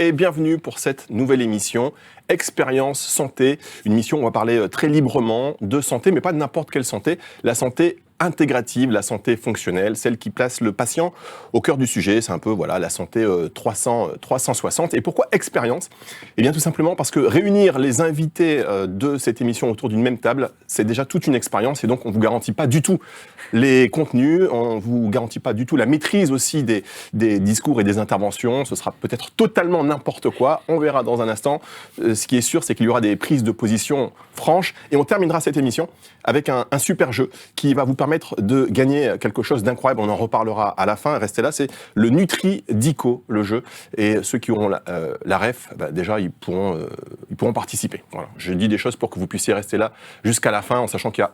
et bienvenue pour cette nouvelle émission Expérience Santé, une émission où on va parler très librement de santé, mais pas de n'importe quelle santé, la santé intégrative, la santé fonctionnelle, celle qui place le patient au cœur du sujet. C'est un peu la santé 360. Et pourquoi expérience ? Eh bien tout simplement parce que réunir les invités de cette émission autour d'une même table, c'est déjà toute une expérience et donc on ne vous garantit pas du tout les contenus, on ne vous garantit pas du tout la maîtrise aussi des discours et des interventions. Ce sera peut-être totalement n'importe quoi, on verra dans un instant. Ce qui est sûr, c'est qu'il y aura des prises de position franches et on terminera cette émission avec un super jeu qui va vous permettre de gagner quelque chose d'incroyable. On en reparlera à la fin. Restez là, c'est le Nutri-Dico, le jeu. Et ceux qui auront la ref, déjà, ils pourront participer. Voilà. Je dis des choses pour que vous puissiez rester là jusqu'à la fin, en sachant qu'il n'y a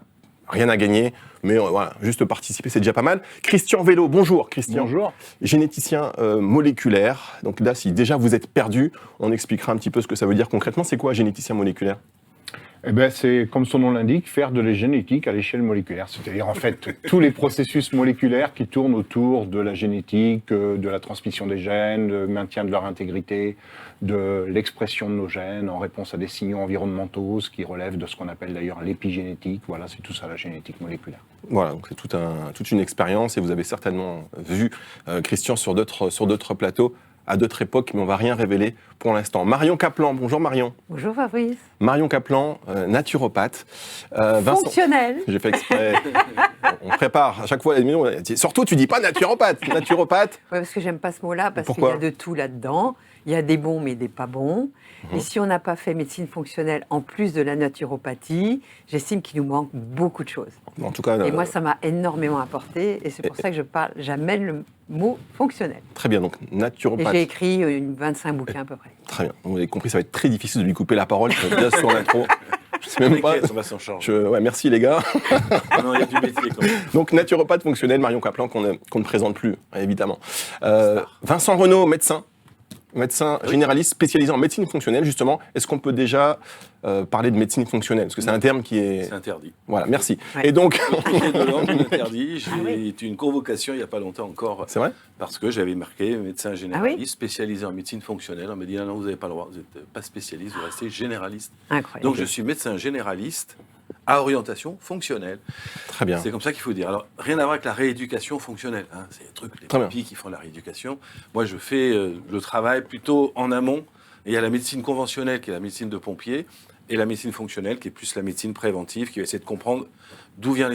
rien à gagner. Mais juste participer, c'est déjà pas mal. Christian Vélo, bonjour Christian. Bonjour. Généticien moléculaire. Donc là, si déjà vous êtes perdu, on expliquera un petit peu ce que ça veut dire concrètement. C'est quoi généticien moléculaire ? Eh ben, c'est, comme son nom l'indique, faire de la génétique à l'échelle moléculaire. C'est-à-dire, en fait, tous les processus moléculaires qui tournent autour de la génétique, de la transmission des gènes, du maintien de leur intégrité, de l'expression de nos gènes en réponse à des signaux environnementaux, ce qui relève de ce qu'on appelle d'ailleurs l'épigénétique. Voilà, c'est tout ça, la génétique moléculaire. Voilà, donc c'est toute une expérience et vous avez certainement vu Christian sur d'autres plateaux à d'autres époques, mais on ne va rien révéler pour l'instant. Marion Kaplan, bonjour Marion. Bonjour Fabrice. Marion Kaplan, naturopathe. Fonctionnel. J'ai fait exprès. On prépare à chaque fois l'émission. Surtout, tu dis pas naturopathe. Naturopathe. Oui, parce que j'aime pas ce mot-là, parce qu'il Pourquoi ? y a de tout là-dedans. Il y a des bons, mais des pas bons. Et si on n'a pas fait médecine fonctionnelle en plus de la naturopathie, j'estime qu'il nous manque beaucoup de choses. En tout cas, et moi, ça m'a énormément apporté. Et c'est pour ça que j'amène le mot fonctionnel. Très bien, donc naturopathe. Et j'ai écrit 25 bouquins à peu près. Très bien. Vous avez compris, ça va être très difficile de lui couper la parole déjà sur l'intro. Je sais même pas. On va s'en charger. Merci les gars. Non, il y a du métier quand même. Donc naturopathe fonctionnel, Marion Kaplan, qu'on ne présente plus, évidemment. Vincent Renaud, médecin généraliste spécialisé en médecine fonctionnelle, justement. Est-ce qu'on peut déjà parler de médecine fonctionnelle ? Parce que c'est un terme qui est... C'est interdit. Voilà, merci. Ouais. Et donc... De l'ordre interdit. J'ai eu une convocation il n'y a pas longtemps encore. C'est vrai ? Parce que j'avais marqué médecin généraliste spécialisé en médecine fonctionnelle. On m'a dit non, vous n'avez pas le droit, vous n'êtes pas spécialiste, vous restez généraliste. Incroyable. Donc je suis médecin généraliste à orientation fonctionnelle. Très bien. C'est comme ça qu'il faut dire. Alors, rien à voir avec la rééducation fonctionnelle. Hein. C'est les trucs, les papis qui font la rééducation. Moi, je fais le travail plutôt en amont. Et il y a la médecine conventionnelle, qui est la médecine de pompier, et la médecine fonctionnelle, qui est plus la médecine préventive, qui va essayer de comprendre d'où vient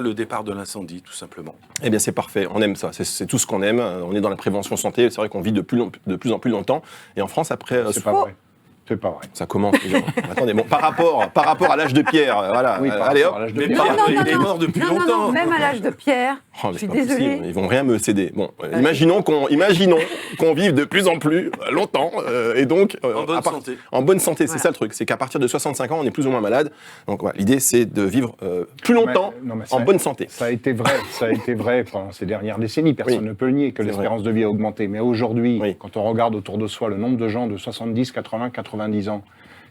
le départ de l'incendie, tout simplement. Eh bien, c'est parfait. On aime ça. C'est tout ce qu'on aime. On est dans la prévention santé. C'est vrai qu'on vit de plus en plus longtemps. Et en France, après... C'est pas vrai. C'est pas vrai. Ça commence déjà. Attendez, bon, par rapport à l'âge de pierre, voilà. Oui, allez hop. Mais Non, il est mort depuis longtemps. Non, même à l'âge de Pierre, Oh, je suis c'est pas désolée. possible. Ils vont rien me céder. Bon, imaginons qu'on vive de plus en plus longtemps et donc En bonne santé. En bonne santé, Voilà. c'est ça le truc. C'est qu'à partir de 65 ans, on est plus ou moins malade. Donc voilà, l'idée c'est de vivre plus longtemps en bonne santé. Ça a été vrai pendant ces dernières décennies. Personne ne peut le nier que l'espérance de vie a augmenté. Mais aujourd'hui, quand on regarde autour de soi le nombre de gens de 70, 80, 90 ans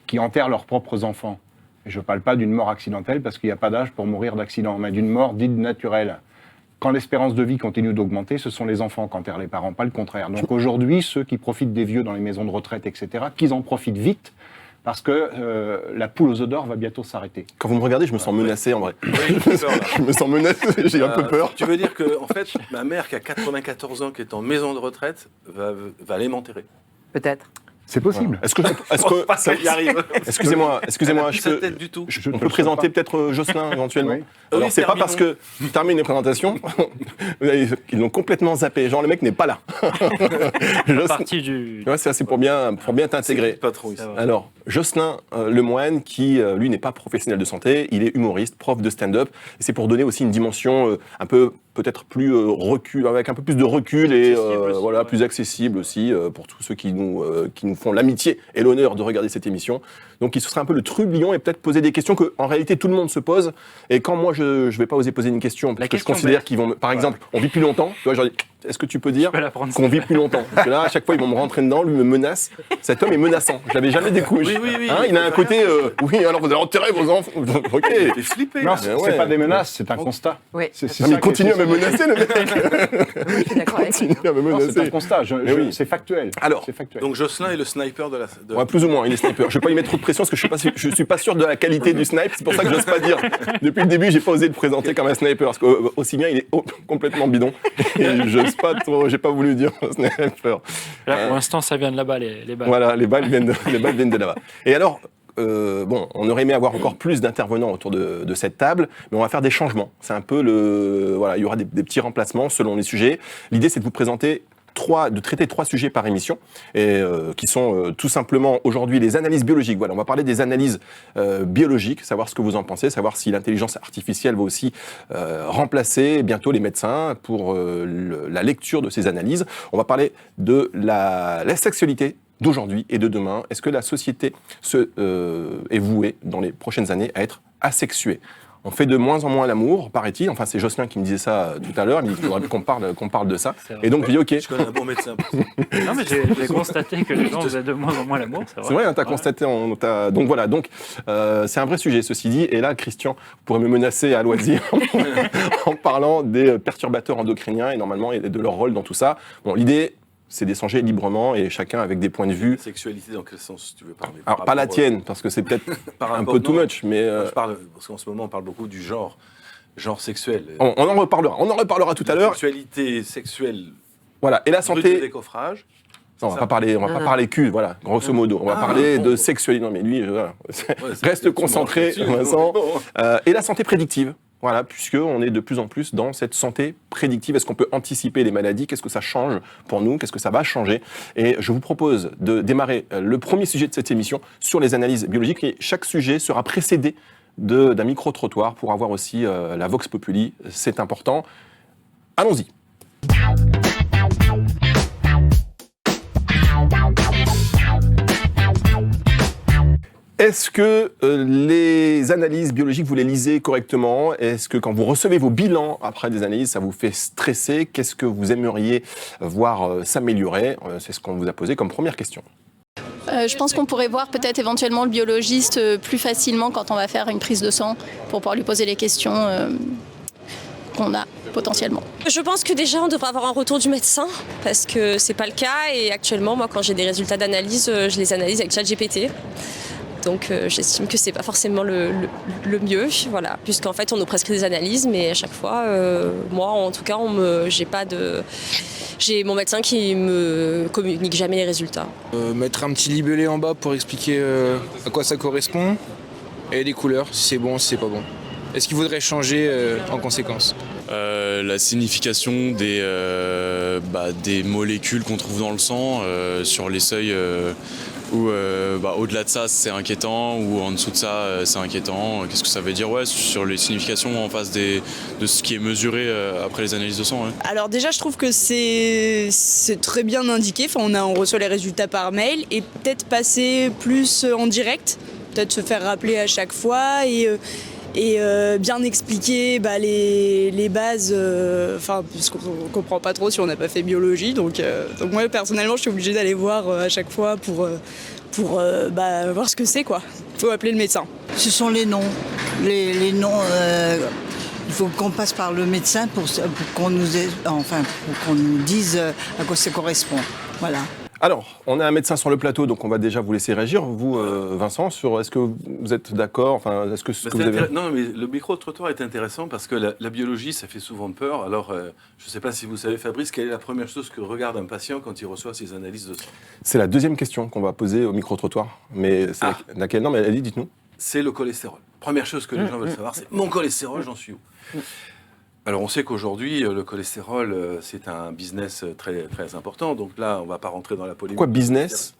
qui enterrent leurs propres enfants, et je ne parle pas d'une mort accidentelle parce qu'il n'y a pas d'âge pour mourir d'accident, mais d'une mort dite naturelle. Quand l'espérance de vie continue d'augmenter, ce sont les enfants qui enterrent les parents, pas le contraire. Donc aujourd'hui, ceux qui profitent des vieux dans les maisons de retraite, etc., qu'ils en profitent vite, parce que la poule aux œufs d'or va bientôt s'arrêter. Quand vous me regardez, je me sens menacé en vrai. Oui, Je me sens menacé, j'ai un peu peur. Tu veux dire que, en fait, ma mère qui a 94 ans, qui est en maison de retraite, va aller m'enterrer. Peut-être. C'est possible. Est-ce que Pas qu'elle y arrive. Excusez-moi, Plus sa tête du tout. on peut présenter peut-être Jocelyn éventuellement. Oui. Alors Oui, c'est pas terminons. parce que je termine les présentations, ils l'ont complètement zappé. Genre le mec n'est pas là. Partie du... Ouais, c'est pour bien C'est t'intégrer. le patron ici. Alors, Jocelyn Lemoine, qui lui n'est pas professionnel de santé, il est humoriste, prof de stand-up. Et c'est pour donner aussi une dimension un peu peut-être plus recul, avec un peu plus de recul et Accessible aussi, voilà, ouais. plus accessible aussi pour tous ceux qui nous font l'amitié et l'honneur de regarder cette émission. Donc, il serait un peu le trublion et peut-être poser des questions qu'en réalité tout le monde se pose. Et quand moi je vais pas oser poser une question, parce que je considère qu'ils vont, par exemple, on vit plus longtemps. Tu vois, genre, est-ce que tu peux dire peux la prendre, qu'on vit plus longtemps? Parce que là, à chaque fois, ils vont me rentrer dedans, lui me menace. Cet homme est menaçant. Je l'avais jamais découvert. Oui. Hein, il a un côté, oui, alors vous allez enterrer vos enfants. Ok. T'es flippé. Non, là. c'est pas des menaces, c'est un constat. Oui. C'est Non, mais ça il continue à qui est- me menacer, le mec. Je suis d'accord avec Il continue à me Non, c'est un menacer. constat, Mais oui. c'est factuel. Alors, C'est factuel. Donc Jocelyn est le sniper de la. Ouais, plus ou moins, il est sniper. Je vais pas y mettre trop de pression parce que je suis pas sûr de la qualité du snipe. C'est pour ça que j'ose pas dire. Depuis le début, j'ai pas osé le présenter comme un sniper parce qu'aussi bien il est complètement bidon. Et j'ose pas trop. J'ai pas voulu dire sniper. Là, pour l'instant, ça vient de là-bas, les balles. Voilà, les balles viennent de là-bas. Et alors. Bon, on aurait aimé avoir encore plus d'intervenants autour de cette table, mais on va faire des changements. C'est un peu voilà, il y aura des petits remplacements selon les sujets. L'idée, c'est de vous présenter de traiter 3 sujets par émission, et qui sont tout simplement aujourd'hui les analyses biologiques. Voilà, on va parler des analyses biologiques, savoir ce que vous en pensez, savoir si l'intelligence artificielle va aussi remplacer bientôt les médecins pour la lecture de ces analyses. On va parler de la sexualité d'aujourd'hui et de demain. Est-ce que la société est vouée dans les prochaines années à être asexuée ? On fait de moins en moins l'amour, paraît-il. Enfin, c'est Jocelyn qui me disait ça tout à l'heure. Il me dit qu'il faudrait qu'on parle de ça. C'est vrai. Et donc, je dis OK. Je connais un bon médecin. Non, mais j'ai constaté que les gens faisaient de moins en moins l'amour, c'est vrai. C'est vrai, hein, t'as constaté. Donc voilà, c'est un vrai sujet, ceci dit. Et là, Christian pourrait me menacer à loisir en parlant des perturbateurs endocriniens et normalement et de leur rôle dans tout ça. Bon, l'idée, c'est d'échanger librement et chacun avec des points de vue. Sexualité, dans quel sens tu veux parler? Alors, pas la tienne, parce que c'est peut-être un peu too non. much, mais Je parle, parce qu'en ce moment, on parle beaucoup du genre sexuel. on en reparlera. On en reparlera tout à l'heure. Sexualité sexuelle, Voilà. Et la brut de santé. décoffrage. Non, on va pas parler cul, voilà, grosso modo. On va parler de sexualité. Non, mais lui, voilà. Reste concentré, Vincent. Et la santé prédictive. Voilà, puisqu'on est de plus en plus dans cette santé prédictive. Est-ce qu'on peut anticiper les maladies? Qu'est-ce que ça change pour nous? Qu'est-ce que ça va changer? Et je vous propose de démarrer le premier sujet de cette émission sur les analyses biologiques. Et chaque sujet sera précédé d'un micro-trottoir pour avoir aussi la Vox Populi. C'est important. Allons-y. Est-ce que les analyses biologiques, vous les lisez correctement? Est-ce que quand vous recevez vos bilans après des analyses, ça vous fait stresser? Qu'est-ce que vous aimeriez voir s'améliorer? C'est ce qu'on vous a posé comme première question. Je pense qu'on pourrait voir peut-être éventuellement le biologiste plus facilement quand on va faire une prise de sang pour pouvoir lui poser les questions qu'on a potentiellement. Je pense que déjà on devrait avoir un retour du médecin parce que c'est pas le cas et actuellement moi quand j'ai des résultats d'analyse je les analyse avec ChatGPT. Donc j'estime que c'est pas forcément le mieux, voilà, puisqu'en fait on nous prescrit des analyses, mais à chaque fois, moi en tout cas, j'ai mon médecin qui me communique jamais les résultats. Mettre un petit libellé en bas pour expliquer à quoi ça correspond et les couleurs, si c'est bon, si c'est pas bon. Est-ce qu'il faudrait changer en conséquence? La signification des molécules qu'on trouve dans le sang sur les seuils où au-delà de ça c'est inquiétant ou en dessous de ça c'est inquiétant. Qu'est-ce que ça veut dire sur les significations en face de ce qui est mesuré après les analyses de sang. Alors déjà je trouve que c'est très bien indiqué, on reçoit les résultats par mail et peut-être passer plus en direct, peut-être se faire rappeler à chaque fois et bien expliquer les bases, puisqu'on ne comprend pas trop si on n'a pas fait biologie. Donc moi, personnellement, je suis obligée d'aller voir à chaque fois pour voir ce que c'est, quoi. Il faut appeler le médecin. Ce sont les noms. Les noms, il faut qu'on passe par le médecin pour qu'on nous dise à quoi ça correspond. Voilà. Alors, on a un médecin sur le plateau, donc on va déjà vous laisser réagir. Vous, Vincent, sur est-ce que vous êtes d'accord? Enfin, est-ce que vous avez... Non, mais le micro-trottoir est intéressant parce que la biologie, ça fait souvent peur. Alors, je ne sais pas si vous savez, Fabrice, quelle est la première chose que regarde un patient quand il reçoit ses analyses de sang? C'est la deuxième question qu'on va poser au micro-trottoir. Mais c'est laquelle? Non, mais allez, dites-nous. C'est le cholestérol. Première chose que les gens veulent savoir, c'est mon cholestérol, j'en suis où? Alors, on sait qu'aujourd'hui, le cholestérol, c'est un business très, très important. Donc là, on ne va pas rentrer dans la polémique. Pourquoi business?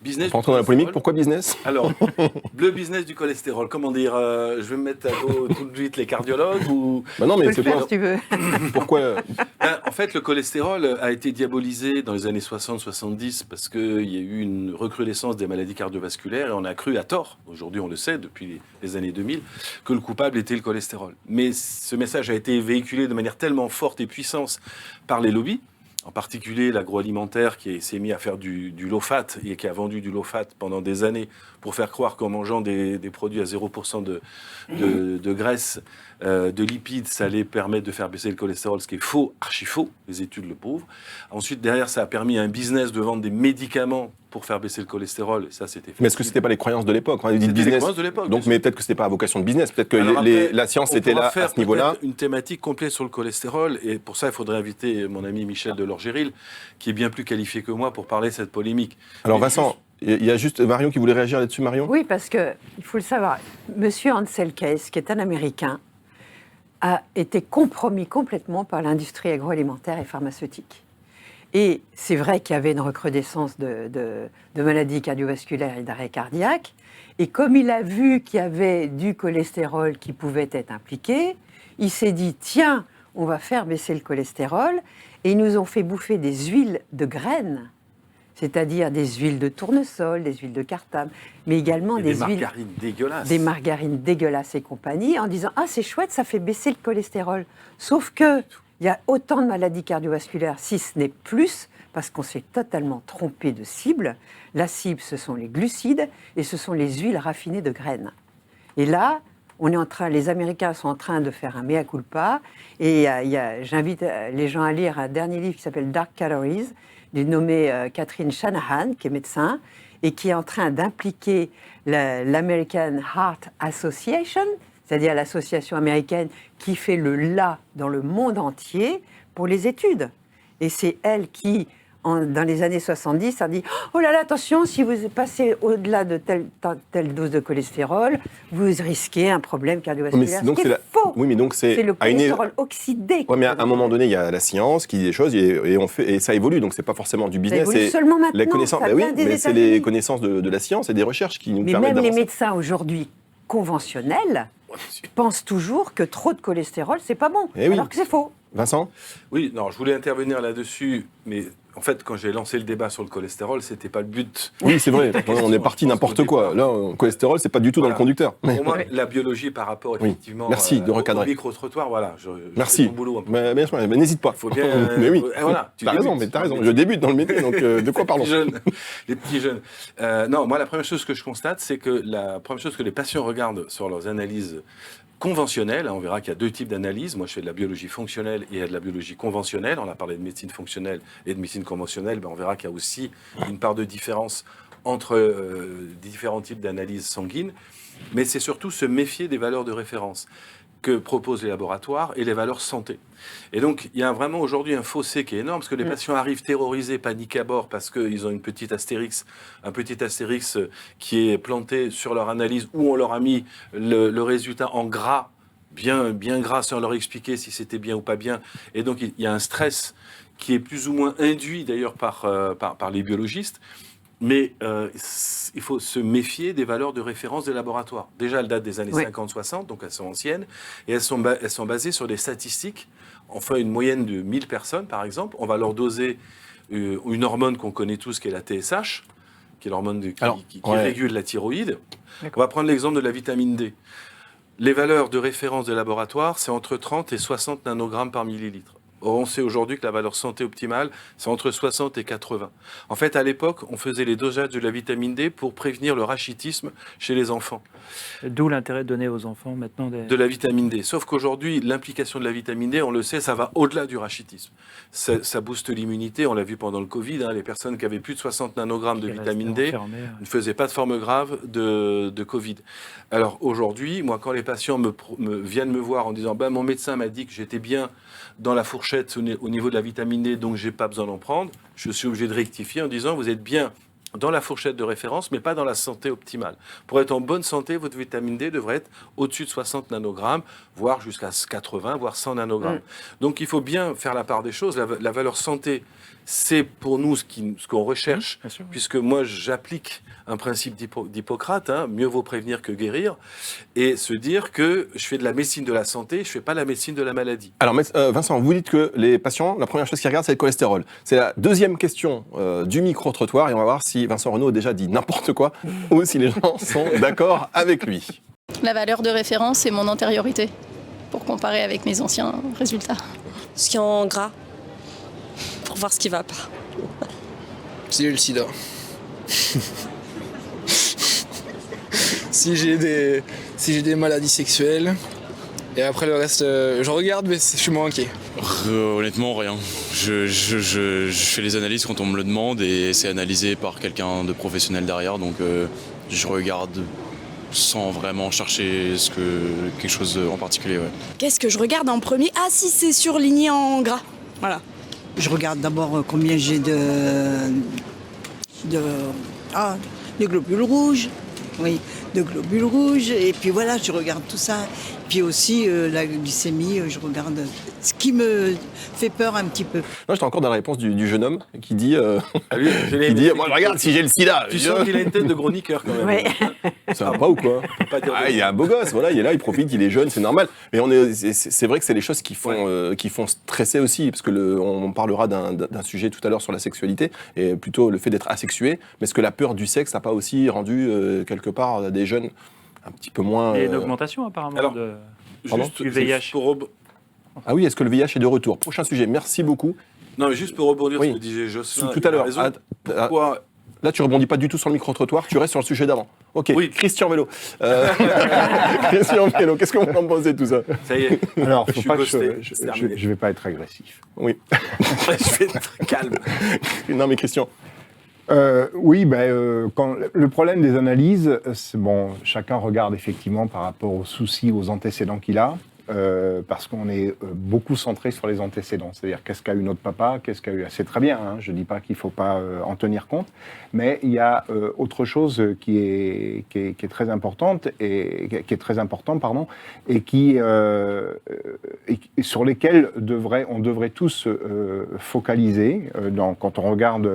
Business. On va rentrer dans la polémique. Pourquoi business? Alors, le business du cholestérol, comment dire? Je vais me mettre à dos tout de suite les cardiologues ou... Non, mais c'est quoi? Si tu veux. Pourquoi? En fait, le cholestérol a été diabolisé dans les années 60-70 parce qu'il y a eu une recrudescence des maladies cardiovasculaires et on a cru à tort, aujourd'hui on le sait depuis les années 2000, que le coupable était le cholestérol. Mais ce message a été véhiculé de manière tellement forte et puissante par les lobbies en particulier l'agroalimentaire qui s'est mis à faire du low-fat et qui a vendu du low-fat pendant des années pour faire croire qu'en mangeant des produits à 0% de graisse, de lipides, ça allait permettre de faire baisser le cholestérol, ce qui est faux, archi faux, les études le prouvent. Ensuite, derrière, ça a permis à un business de vendre des médicaments pour faire baisser le cholestérol, et ça c'était... Mais est-ce que c'était pas les croyances de l'époque? C'était les croyances de l'époque. Donc, mais peut-être que c'était pas à vocation de business, peut-être que la science était là à ce niveau-là. Une thématique complète sur le cholestérol, et pour ça il faudrait inviter mon ami Michel Delorgéril, qui est bien plus qualifié que moi pour parler de cette polémique. Alors Vincent, il y a juste Marion qui voulait réagir là-dessus, Marion? Oui, parce qu'il faut le savoir, Monsieur Ansel Keys, qui est un Américain, a été compromis complètement par l'industrie agroalimentaire et pharmaceutique. Et c'est vrai qu'il y avait une recrudescence de maladies cardiovasculaires et d'arrêt cardiaque. Et comme il a vu qu'il y avait du cholestérol qui pouvait être impliqué, il s'est dit, tiens, on va faire baisser le cholestérol. Et ils nous ont fait bouffer des huiles de graines, c'est-à-dire des huiles de tournesol, des huiles de cartame, mais également des margarines dégueulasses. Des margarines dégueulasses et compagnie, en disant, ah, c'est chouette, ça fait baisser le cholestérol. Sauf que il y a autant de maladies cardiovasculaires, si ce n'est plus, parce qu'on s'est totalement trompé de cible. La cible, ce sont les glucides et ce sont les huiles raffinées de graines. Et là, les Américains sont en train de faire un mea culpa. Et j'invite les gens à lire un dernier livre qui s'appelle Dark Calories, d'une nommée Catherine Shanahan, qui est médecin, et qui est en train d'impliquer l'American Heart Association, c'est-à-dire l'association américaine qui fait le là dans le monde entier pour les études. Et c'est elle qui, dans les années 70, a dit « Oh là là, attention, si vous passez au-delà de telle dose de cholestérol, vous risquez un problème cardiovasculaire. » C'est faux. Oui, mais donc c'est le cholestérol oxydé. Oui, mais à un moment donné, il y a la science qui dit des choses et ça évolue, donc c'est pas forcément du business. Ça évolue seulement maintenant, les connaissances, ça vient des mais c'est les connaissances de la science et des recherches qui nous permettent d'avancer. Mais même les médecins aujourd'hui conventionnels pensent toujours que trop de cholestérol, c'est pas bon, alors que c'est faux. Vincent? Oui, non, je voulais intervenir là-dessus, mais en fait, quand j'ai lancé le débat sur le cholestérol, c'était pas le but. Oui, c'est vrai, on est parti n'importe quoi. Là, le cholestérol, c'est pas du tout dans le conducteur. Pour moi, la biologie par rapport, effectivement, merci de recadrer. Au micro-trottoir, voilà, merci. Fais ton boulot un peu. Mais n'hésite pas. Il faut bien... mais oui, voilà, t'as raison, je débute dans le métier, donc de quoi parlons? Les petits jeunes. Non, moi, la première chose que je constate, c'est que la première chose que les patients regardent sur leurs analyses conventionnelle, on verra qu'il y a deux types d'analyses. Moi, je fais de la biologie fonctionnelle et il y a de la biologie conventionnelle. On a parlé de médecine fonctionnelle et de médecine conventionnelle. On verra qu'il y a aussi une part de différence entre différents types d'analyses sanguines. Mais c'est surtout se méfier des valeurs de référence que proposent les laboratoires et les valeurs santé. Et donc, il y a vraiment aujourd'hui un fossé qui est énorme, parce que les patients arrivent terrorisés, paniqués à bord, parce qu'ils ont un petit astérix qui est planté sur leur analyse, où on leur a mis le résultat en gras, bien gras, sans leur expliquer si c'était bien ou pas bien. Et donc, il y a un stress qui est plus ou moins induit, d'ailleurs, par les biologistes. Mais il faut se méfier des valeurs de référence des laboratoires. Déjà, elles datent des années 50-60, donc elles sont anciennes, et elles sont basées sur des statistiques. On fait une moyenne de 1000 personnes, par exemple. On va leur doser une hormone qu'on connaît tous, qui est la TSH, qui est l'hormone qui régule la thyroïde. On va prendre l'exemple de la vitamine D. Les valeurs de référence des laboratoires, c'est entre 30 et 60 nanogrammes par millilitre. Or, on sait aujourd'hui que la valeur santé optimale, c'est entre 60 et 80. En fait, à l'époque, on faisait les dosages de la vitamine D pour prévenir le rachitisme chez les enfants. D'où l'intérêt de donner aux enfants maintenant de la vitamine D. Sauf qu'aujourd'hui, l'implication de la vitamine D, on le sait, ça va au-delà du rachitisme. Ça booste l'immunité, on l'a vu pendant le Covid, les personnes qui avaient plus de 60 nanogrammes de vitamine D ne faisaient pas de forme grave de Covid. Alors aujourd'hui, moi, quand les patients viennent me voir en disant mon médecin m'a dit que j'étais bien dans la fourchette au niveau de la vitamine D, donc je n'ai pas besoin d'en prendre, je suis obligé de rectifier en disant vous êtes bien dans la fourchette de référence, mais pas dans la santé optimale. Pour être en bonne santé, votre vitamine D devrait être au-dessus de 60 nanogrammes, voire jusqu'à 80, voire 100 nanogrammes. Donc il faut bien faire la part des choses. La valeur santé, c'est pour nous ce qu'on recherche, puisque moi j'applique un principe d'Hippocrate, mieux vaut prévenir que guérir, et se dire que je fais de la médecine de la santé, je ne fais pas la médecine de la maladie. Alors Vincent, vous dites que les patients, la première chose qu'ils regardent, c'est le cholestérol. C'est la deuxième question du micro-trottoir, et on va voir si Vincent Renaud a déjà dit n'importe quoi, ou si les gens sont d'accord avec lui. La valeur de référence, c'est mon antériorité, pour comparer avec mes anciens résultats. Ce qui est en gras, pour voir ce qui va pas. Si j'ai le sida. si j'ai des maladies sexuelles. Et après le reste, je regarde, mais je suis moins inquiet. Honnêtement, rien. Je fais les analyses quand on me le demande et c'est analysé par quelqu'un de professionnel derrière. Donc je regarde sans vraiment chercher quelque chose en particulier. Ouais. Qu'est-ce que je regarde en premier? Ah si, c'est surligné en gras. Voilà. Je regarde d'abord combien j'ai des globules rouges. Oui, de globules rouges. Et puis voilà, je regarde tout ça. Puis aussi la glycémie, je regarde ce qui me fait peur un petit peu. Non, j'étais encore dans la réponse du jeune homme qui dit, moi je regarde si j'ai le sida. Tu sens qu'il a une tête de gros niqueur quand même. Ouais. Ça va pas ou quoi? Il est un beau gosse, voilà, il est là, il profite, il est jeune, c'est normal. Mais c'est vrai que c'est les choses qui font stresser aussi, parce que on parlera d'un sujet tout à l'heure sur la sexualité, et plutôt le fait d'être asexué. Mais est-ce que la peur du sexe n'a pas aussi rendu quelque part des jeunes un petit peu moins... Il y a une augmentation apparemment du VIH. Ah oui, est-ce que le VIH est de retour? Prochain sujet, merci beaucoup. Non, mais juste pour rebondir sur ce que disait Jocelyn. Tout à l'heure. Pourquoi... Là, tu rebondis pas du tout sur le micro-trottoir, tu restes sur le sujet d'avant. Ok, oui. Christian Vélo. Christian Vélo, qu'est-ce qu'on en pense de tout ça? Ça y est. Alors, faut pas que je vais pas être agressif. Oui. Je vais être calme. Non, mais Christian. Oui, quand le problème des analyses, c'est bon, chacun regarde effectivement par rapport aux soucis, aux antécédents qu'il a, parce qu'on est beaucoup centré sur les antécédents. C'est-à-dire qu'est-ce qu'a eu notre papa, qu'est-ce qu'a eu... C'est très bien, hein, je ne dis pas qu'il ne faut pas en tenir compte, mais il y a autre chose qui est très importante, et qui est très important, pardon, et sur lesquels on devrait tous focaliser quand on regarde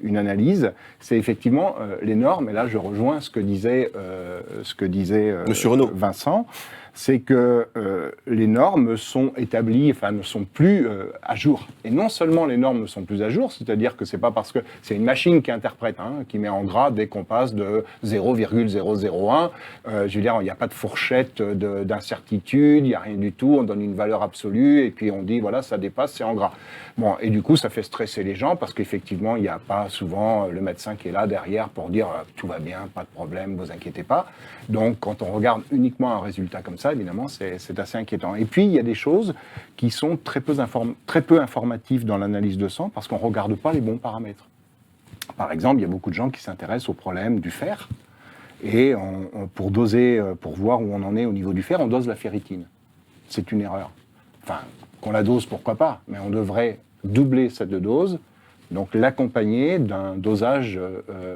une analyse, c'est effectivement les normes, et là je rejoins ce que disait Monsieur Renaud. Vincent, c'est que les normes sont établies, enfin ne sont plus à jour. Et non seulement les normes ne sont plus à jour, c'est-à-dire que c'est pas parce que c'est une machine qui interprète, hein, qui met en gras dès qu'on passe de 0,001. Je veux dire, il n'y a pas de fourchette d'incertitude, il n'y a rien du tout. On donne une valeur absolue et puis on dit voilà, ça dépasse, c'est en gras. Bon, et du coup, ça fait stresser les gens parce qu'effectivement, il n'y a pas souvent le médecin qui est là derrière pour dire tout va bien, pas de problème, vous inquiétez pas. Donc, quand on regarde uniquement un résultat comme ça, évidemment, c'est assez inquiétant. Et puis, il y a des choses qui sont très peu informatives dans l'analyse de sang parce qu'on ne regarde pas les bons paramètres. Par exemple, il y a beaucoup de gens qui s'intéressent au problème du fer et pour doser, pour voir où on en est au niveau du fer, on dose la ferritine. C'est une erreur. Enfin, qu'on la dose, pourquoi pas, mais on devrait doubler cette dose, donc l'accompagner d'un dosage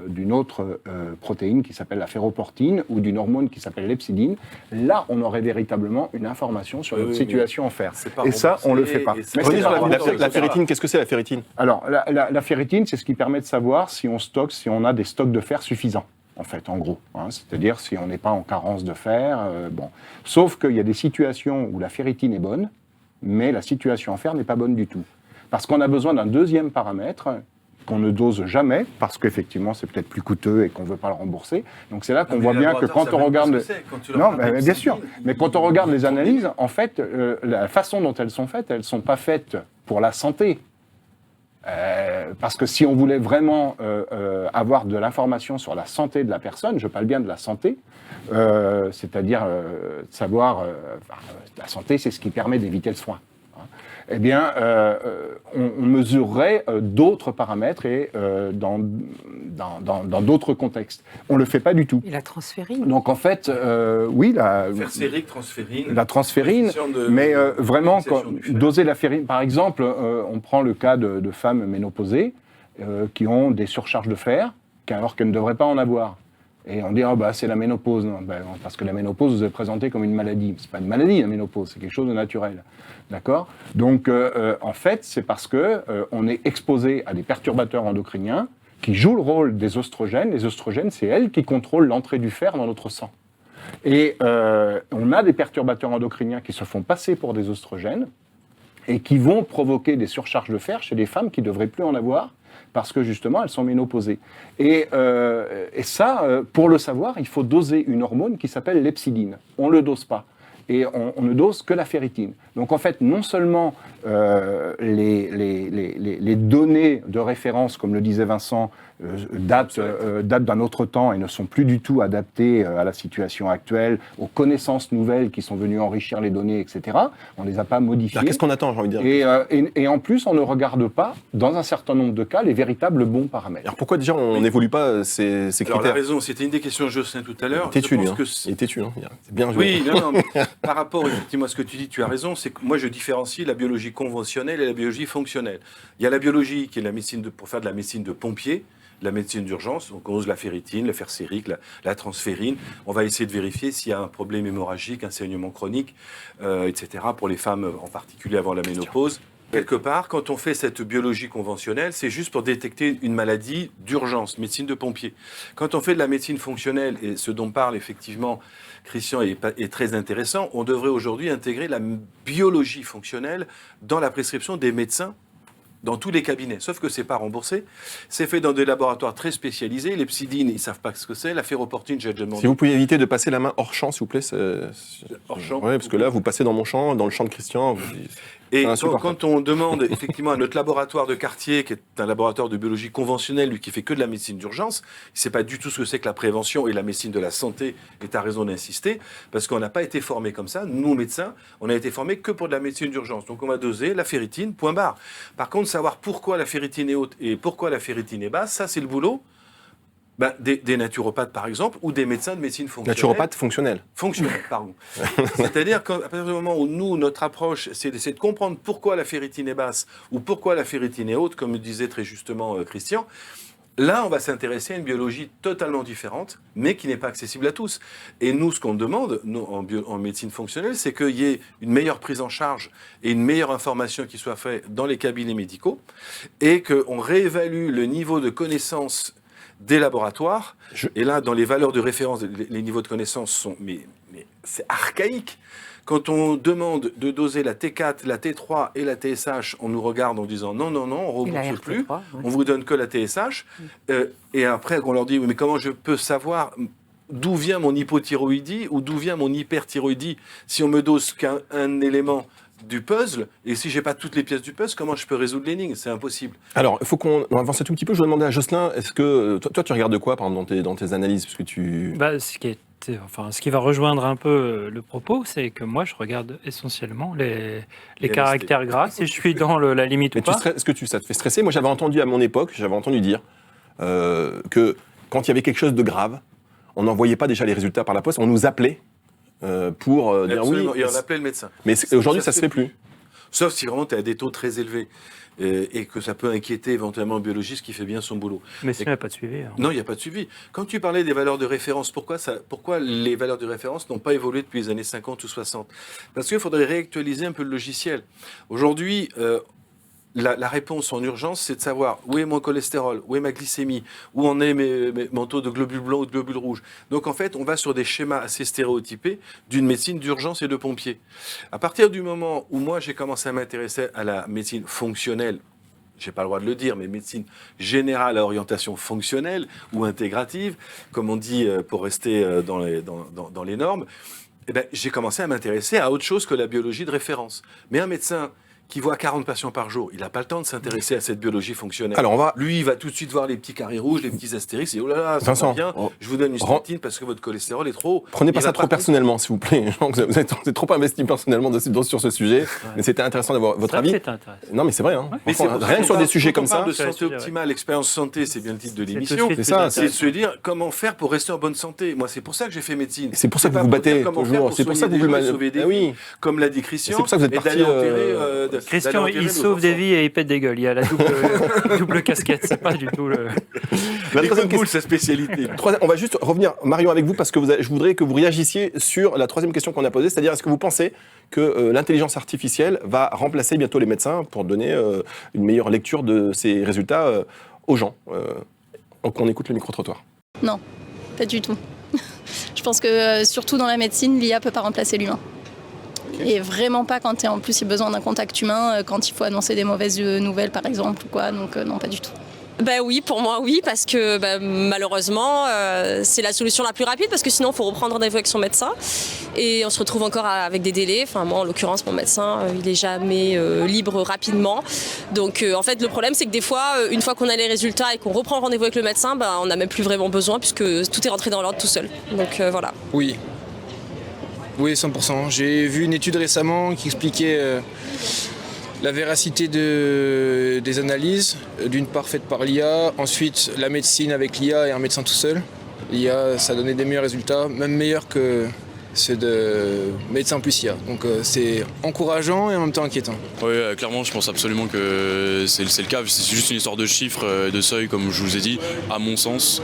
d'une autre protéine qui s'appelle la ferroportine ou d'une hormone qui s'appelle l'hepsidine. Là, on aurait véritablement une information sur notre situation en fer. Et ça, on ne le fait pas. La ferritine, qu'est-ce que c'est la ferritine? Alors, la ferritine, c'est ce qui permet de savoir si on a des stocks de fer suffisants. En fait, en gros. Hein, c'est-à-dire si on n'est pas en carence de fer. Bon. Sauf qu'il y a des situations où la ferritine est bonne, mais la situation en fer n'est pas bonne du tout. Parce qu'on a besoin d'un deuxième paramètre qu'on ne dose jamais, parce qu'effectivement c'est peut-être plus coûteux et qu'on ne veut pas le rembourser. Donc c'est là qu'on voit bien que quand on regarde... Non, mais bien sûr. Mais quand on regarde les analyses, en fait, la façon dont elles sont faites, elles ne sont pas faites pour la santé. Parce que si on voulait vraiment avoir de l'information sur la santé de la personne, je parle bien de la santé, c'est-à-dire savoir, la santé c'est ce qui permet d'éviter le soin. Eh bien, on mesurerait d'autres paramètres et dans d'autres contextes. On ne le fait pas du tout. Et la transférine. Donc en fait, oui, la transférine, mais vraiment, doser la ferrine, par exemple, on prend le cas de femmes ménopausées qui ont des surcharges de fer, alors qu'elles ne devraient pas en avoir. Et on dit, c'est la ménopause. Non, parce que la ménopause vous est présentée comme une maladie. Ce n'est pas une maladie, la ménopause, c'est quelque chose de naturel. D'accord ? Donc, en fait, c'est parce qu'on est exposé à des perturbateurs endocriniens qui jouent le rôle des oestrogènes. Les oestrogènes, c'est elles qui contrôlent l'entrée du fer dans notre sang. Et on a des perturbateurs endocriniens qui se font passer pour des oestrogènes et qui vont provoquer des surcharges de fer chez des femmes qui ne devraient plus en avoir, parce que justement, elles sont ménopausées. Et ça, pour le savoir, il faut doser une hormone qui s'appelle l'hepsidine. On ne le dose pas. et on ne dose que la ferritine. Donc en fait, non seulement les données de référence, comme le disait Vincent, datent d'un autre temps et ne sont plus du tout adaptées à la situation actuelle, aux connaissances nouvelles qui sont venues enrichir les données, etc. On ne les a pas modifiées. Qu'est-ce qu'on attend, j'ai envie de dire et en plus, on ne regarde pas, dans un certain nombre de cas, les véritables bons paramètres. Alors pourquoi déjà on n'évolue pas ces critères? Alors la raison, c'était une des questions de Jocelyn tout à l'heure. Il est têtu, hein. C'est bien joué. Oui, non, mais par rapport effectivement à ce que tu dis, tu as raison, c'est que moi je différencie la biologie conventionnelle et la biologie fonctionnelle. Il y a la biologie qui est la médecine pour faire de la médecine de pompier, la médecine d'urgence, donc on use la ferritine, le fer sérique, la transférine. On va essayer de vérifier s'il y a un problème hémorragique, un saignement chronique, etc. pour les femmes en particulier avant la ménopause. Quelque part, quand on fait cette biologie conventionnelle, c'est juste pour détecter une maladie d'urgence, médecine de pompier. Quand on fait de la médecine fonctionnelle, et ce dont parle effectivement Christian est très intéressant, on devrait aujourd'hui intégrer la biologie fonctionnelle dans la prescription des médecins dans tous les cabinets, sauf que c'est pas remboursé. C'est fait dans des laboratoires très spécialisés. Les Psidines, ils savent pas ce que c'est. La ferroportine, j'ai déjà demandé. Si vous pouvez éviter de passer la main hors champ, s'il vous plaît. Hors champ. Oui, parce que là, vous passez dans mon champ, dans le champ de Christian. Et quand on demande effectivement à notre laboratoire de quartier, qui est un laboratoire de biologie conventionnelle, lui qui fait que de la médecine d'urgence, il ne sait pas du tout ce que c'est que la prévention et la médecine de la santé, et tu as raison d'insister, parce qu'on n'a pas été formés comme ça. Nous, médecins, on a été formés que pour de la médecine d'urgence. Donc on va doser la ferritine, point barre. Par contre, savoir pourquoi la ferritine est haute et pourquoi la ferritine est basse, ça c'est le boulot des naturopathes, par exemple, ou des médecins de médecine fonctionnelle. Naturopathes fonctionnels. Fonctionnels, pardon. C'est-à-dire qu'à partir du moment où nous, notre approche, c'est d'essayer de comprendre pourquoi la ferritine est basse ou pourquoi la ferritine est haute, comme disait très justement Christian, là, on va s'intéresser à une biologie totalement différente, mais qui n'est pas accessible à tous. Et nous, ce qu'on demande en médecine fonctionnelle, c'est qu'il y ait une meilleure prise en charge et une meilleure information qui soit faite dans les cabinets médicaux et qu'on réévalue le niveau de connaissance des laboratoires. Et là, dans les valeurs de référence, les niveaux de connaissance sont... Mais c'est archaïque. Quand on demande de doser la T4, la T3 et la TSH, on nous regarde en disant non, on ne rembourse plus, on vous donne que la TSH. Et après, on leur dit, mais comment je peux savoir d'où vient mon hypothyroïdie ou d'où vient mon hyperthyroïdie si on me dose qu'un élément du puzzle, et si j'ai pas toutes les pièces du puzzle, comment je peux résoudre l'énigme? C'est impossible. Alors, il faut qu'on avance un tout petit peu. Je vais demander à Jocelyn, est-ce que toi tu regardes quoi, par exemple, dans tes analyses, parce que ce qui va rejoindre un peu le propos, c'est que moi, je regarde essentiellement les caractères gras, si je suis dans la limite ou pas. Est-ce que ça te fait stresser? Moi, j'avais entendu à mon époque, dire que quand il y avait quelque chose de grave, on n'envoyait pas déjà les résultats par la poste, on nous appelait pour dire oui. Et on appelait le médecin. Mais aujourd'hui, ça se fait plus. Sauf si vraiment tu as des taux très élevés. Et que ça peut inquiéter éventuellement le biologiste qui fait bien son boulot. Mais sinon, il n'y a pas de suivi. Hein. Non, il n'y a pas de suivi. Quand tu parlais des valeurs de référence, pourquoi les valeurs de référence n'ont pas évolué depuis les années 50 ou 60? Parce qu'il faudrait réactualiser un peu le logiciel. Aujourd'hui, la réponse en urgence, c'est de savoir où est mon cholestérol, où est ma glycémie, où en est mon taux de globules blancs ou de globules rouges. Donc en fait, on va sur des schémas assez stéréotypés d'une médecine d'urgence et de pompiers. À partir du moment où moi j'ai commencé à m'intéresser à la médecine fonctionnelle, j'ai pas le droit de le dire, mais médecine générale à orientation fonctionnelle ou intégrative, comme on dit pour rester dans les normes, j'ai commencé à m'intéresser à autre chose que la biologie de référence. Mais un médecin qui voit 40 patients par jour, il n'a pas le temps de s'intéresser à cette biologie fonctionnelle. Alors Lui, il va tout de suite voir les petits carrés rouges, les petits astérix, et oh là là, ça va bien, je vous donne une statine parce que votre cholestérol est trop haut. Prenez pas ça trop personnellement, s'il vous plaît. Vous êtes trop investi personnellement sur ce sujet, mais c'était intéressant d'avoir votre avis. Non, mais c'est vrai. Hein. Mais rien que sur des sujets comme ça. De santé optimale, expérience santé, c'est bien le titre de l'émission. C'est ça. C'est de se dire comment faire pour rester en bonne santé. Moi, c'est pour ça que j'ai fait médecine. C'est pour ça que vous vous battez toujours. C'est pour ça que vous voulez sauver des vies, comme l'a dit Christian. C'est pour ça que vous êtes parti. Christian, il sauve des vies et il pète des gueules. Il y a la double casquette. C'est pas du tout le. La troisième question, sa spécialité. On va juste revenir, Marion, avec vous, parce que je voudrais que vous réagissiez sur la troisième question qu'on a posée, c'est-à-dire est-ce que vous pensez que l'intelligence artificielle va remplacer bientôt les médecins pour donner une meilleure lecture de ces résultats aux gens? On écoute le micro-trottoir. Non, pas du tout. Je pense que surtout dans la médecine, l'IA ne peut pas remplacer l'humain. Et vraiment pas quand en plus il y a besoin d'un contact humain, quand il faut annoncer des mauvaises nouvelles par exemple ou quoi, donc non, pas du tout. Ben oui, pour moi oui, parce que malheureusement c'est la solution la plus rapide, parce que sinon il faut reprendre rendez-vous avec son médecin et on se retrouve encore avec des délais. Enfin moi en l'occurrence mon médecin il est jamais libre rapidement. Donc en fait le problème c'est que des fois une fois qu'on a les résultats et qu'on reprend rendez-vous avec le médecin, on n'a même plus vraiment besoin puisque tout est rentré dans l'ordre tout seul. Donc voilà. Oui. Oui, 100%. J'ai vu une étude récemment qui expliquait la véracité des analyses, d'une part faites par l'IA, ensuite la médecine avec l'IA et un médecin tout seul. L'IA, ça donnait des meilleurs résultats, même meilleurs que ceux de médecin plus IA. Donc c'est encourageant et en même temps inquiétant. Oui, clairement, je pense absolument que c'est le cas. C'est juste une histoire de chiffres, de seuil, comme je vous ai dit, à mon sens.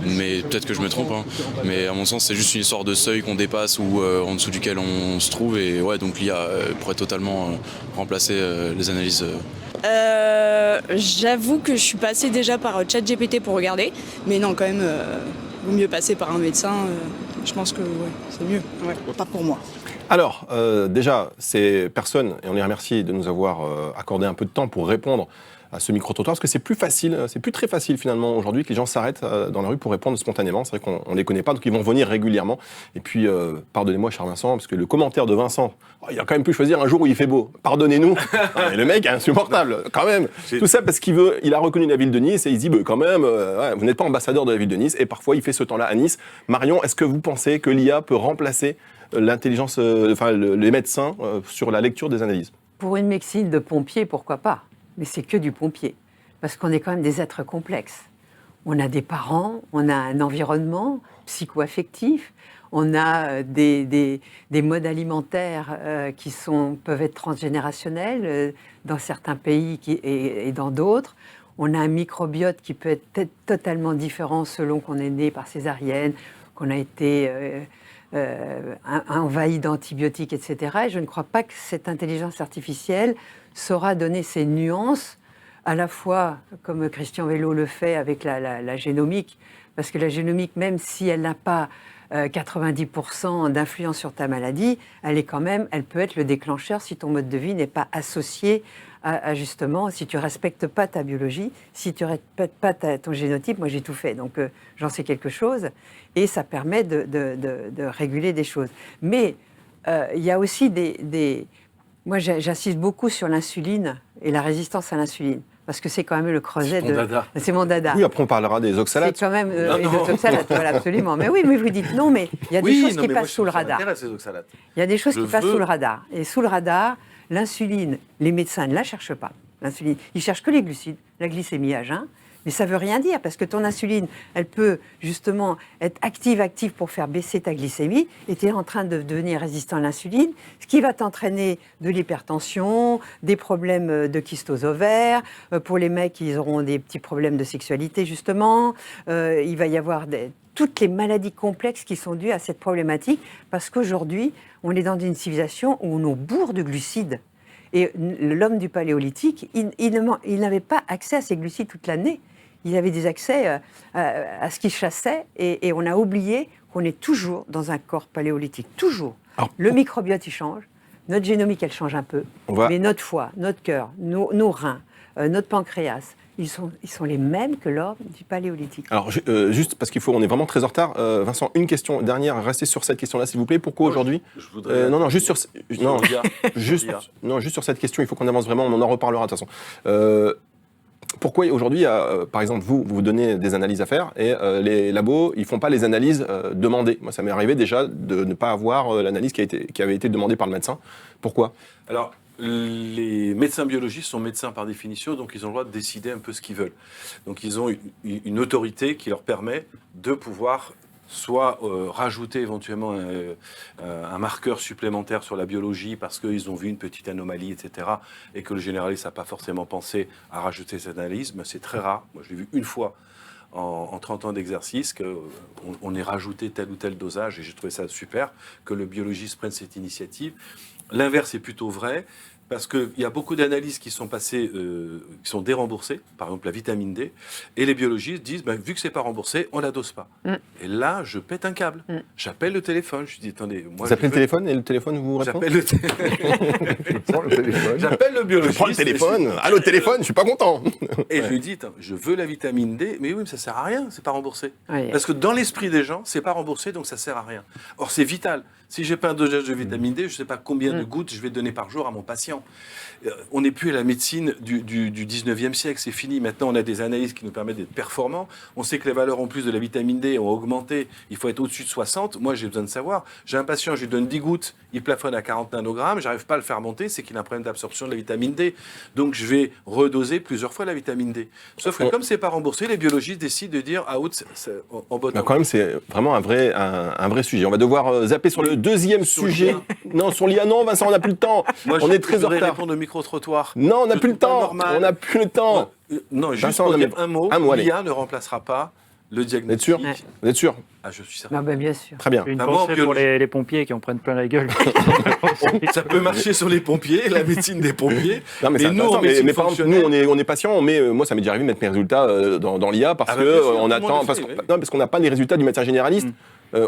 Mais peut-être que je me trompe, hein. Mais à mon sens, c'est juste une histoire de seuil qu'on dépasse ou en dessous duquel on se trouve. Et ouais, donc l'IA pourrait totalement remplacer les analyses. J'avoue que je suis passée déjà par ChatGPT pour regarder, mais non, quand même, vaut mieux passer par un médecin. Je pense que c'est mieux. Ouais. Pas pour moi. Alors, déjà, ces personnes, et on les remercie de nous avoir accordé un peu de temps pour répondre à ce micro-trottoir, parce que c'est plus facile, c'est plus très facile finalement aujourd'hui que les gens s'arrêtent dans la rue pour répondre spontanément. C'est vrai qu'on ne les connaît pas, donc ils vont venir régulièrement. Et puis, pardonnez-moi, cher Vincent, parce que le commentaire de Vincent, il a quand même pu choisir un jour où il fait beau. Pardonnez-nous. Mais le mec est insupportable, quand même. Tout ça parce il a reconnu la ville de Nice et il se dit, quand même, vous n'êtes pas ambassadeur de la ville de Nice. Et parfois, il fait ce temps-là à Nice. Marion, est-ce que vous pensez que l'IA peut remplacer l'intelligence, les médecins sur la lecture des analyses? Pour une médecine de pompier, pourquoi pas? Mais c'est que du pompier. Parce qu'on est quand même des êtres complexes. On a des parents, on a un environnement psycho-affectif, on a des modes alimentaires qui peuvent être transgénérationnels dans certains pays et dans d'autres. On a un microbiote qui peut être totalement différent selon qu'on est né par césarienne, qu'on a été envahi d'antibiotiques, etc. Et je ne crois pas que cette intelligence artificielle saura donner ces nuances, à la fois, comme Christian Vello le fait avec la génomique, parce que la génomique, même si elle n'a pas 90% d'influence sur ta maladie, elle peut être le déclencheur si ton mode de vie n'est pas associé à justement, si tu ne respectes pas ta biologie, si tu ne respectes pas ton génotype. Moi, j'ai tout fait, donc j'en sais quelque chose, et ça permet de réguler des choses. Mais il y a aussi moi, j'insiste beaucoup sur l'insuline et la résistance à l'insuline, parce que c'est quand même le creuset de... C'est mon dada. Oui, après on parlera des oxalates. C'est quand même des oxalates, voilà, absolument. Mais oui, mais vous dites non, mais il y a des choses qui passent sous le radar. Il y a des choses qui passent sous le radar. Et sous le radar, l'insuline, les médecins ne la cherchent pas. L'insuline, ils cherchent que les glucides, la glycémie à jeun. Mais ça ne veut rien dire, parce que ton insuline, elle peut justement être active pour faire baisser ta glycémie, et tu es en train de devenir résistant à l'insuline, ce qui va t'entraîner de l'hypertension, des problèmes de kystose ovaire. Pour les mecs, ils auront des petits problèmes de sexualité, justement. Il va y avoir toutes les maladies complexes qui sont dues à cette problématique, parce qu'aujourd'hui, on est dans une civilisation où on nous bourre de glucides. Et l'homme du paléolithique, il n'avait pas accès à ces glucides toute l'année. Il avait des accès à ce qu'il chassait, et on a oublié qu'on est toujours dans un corps paléolithique. Toujours. Alors, le microbiote, il change. Notre génomique, elle change un peu. Mais notre foie, notre cœur, nos reins, notre pancréas, ils sont les mêmes que l'homme du paléolithique. Alors, juste parce on est vraiment très en retard, Vincent, une question dernière, restez sur cette question-là, s'il vous plaît. Pourquoi aujourd'hui juste sur cette question, il faut qu'on avance vraiment, on en reparlera de toute façon. Pourquoi aujourd'hui, par exemple, vous donnez des analyses à faire et les labos, ils ne font pas les analyses demandées? Moi, ça m'est arrivé déjà de ne pas avoir l'analyse qui avait été demandée par le médecin. Pourquoi? Alors, les médecins biologistes sont médecins par définition, donc ils ont le droit de décider un peu ce qu'ils veulent. Donc ils ont une autorité qui leur permet de pouvoir soit rajouter éventuellement un marqueur supplémentaire sur la biologie parce qu'ils ont vu une petite anomalie, etc., et que le généraliste n'a pas forcément pensé à rajouter cette analyse. Mais c'est très rare. Moi, je l'ai vu une fois en 30 ans d'exercice, qu'on ait rajouté tel ou tel dosage, et j'ai trouvé ça super, que le biologiste prenne cette initiative. L'inverse est plutôt vrai. Parce qu'il y a beaucoup d'analyses qui sont passées, qui sont déremboursées, par exemple la vitamine D, et les biologistes disent, vu que c'est pas remboursé, on la dose pas. Et là, je pète un câble. J'appelle le téléphone, je dis, attendez, moi... Vous appelez le téléphone et le téléphone vous répond? J'appelle le téléphone. J'appelle le biologiste. Je prends le téléphone. Allô, téléphone, je suis pas content. Et je lui dis, je veux la vitamine D, mais oui, mais ça sert à rien, c'est pas remboursé. Parce que dans l'esprit des gens, c'est pas remboursé, donc ça sert à rien. Or, c'est vital. Si j'ai pas un dosage de vitamine D, je sais pas combien de gouttes je vais donner par jour à mon patient. On n'est plus à la médecine du 19e siècle, c'est fini. Maintenant, on a des analyses qui nous permettent d'être performants. On sait que les valeurs en plus de la vitamine D ont augmenté. Il faut être au-dessus de 60. Moi, j'ai besoin de savoir. J'ai un patient, je lui donne 10 gouttes, il plafonne à 40 nanogrammes, j'arrive pas à le faire monter, c'est qu'il a un problème d'absorption de la vitamine D. Donc, je vais redoser plusieurs fois la vitamine D. Sauf que comme c'est pas remboursé, les biologistes décident de dire en bottom. Quand même, c'est vraiment un vrai sujet. On va devoir zapper sur le deuxième sujet. Non, sur l'IA, non, Vincent, on n'a plus le temps. Moi, on est très en retard. Répondre au micro-trottoir. Non, on n'a plus le temps. On n'a plus le temps. Non, juste pour dire un mot, l'IA ne remplacera pas le diagnostic. Vous êtes sûr? Ah, je suis certain. Ah ben bien sûr. Très bien. Une pensée pour les pompiers qui en prennent plein la gueule. Ça peut marcher sur les pompiers, la médecine des pompiers. Non, mais nous, par exemple, nous, on est patients. Moi, ça m'est déjà arrivé de mettre mes résultats dans l'IA parce qu'on attend, parce qu'on n'a pas les résultats du médecin généraliste.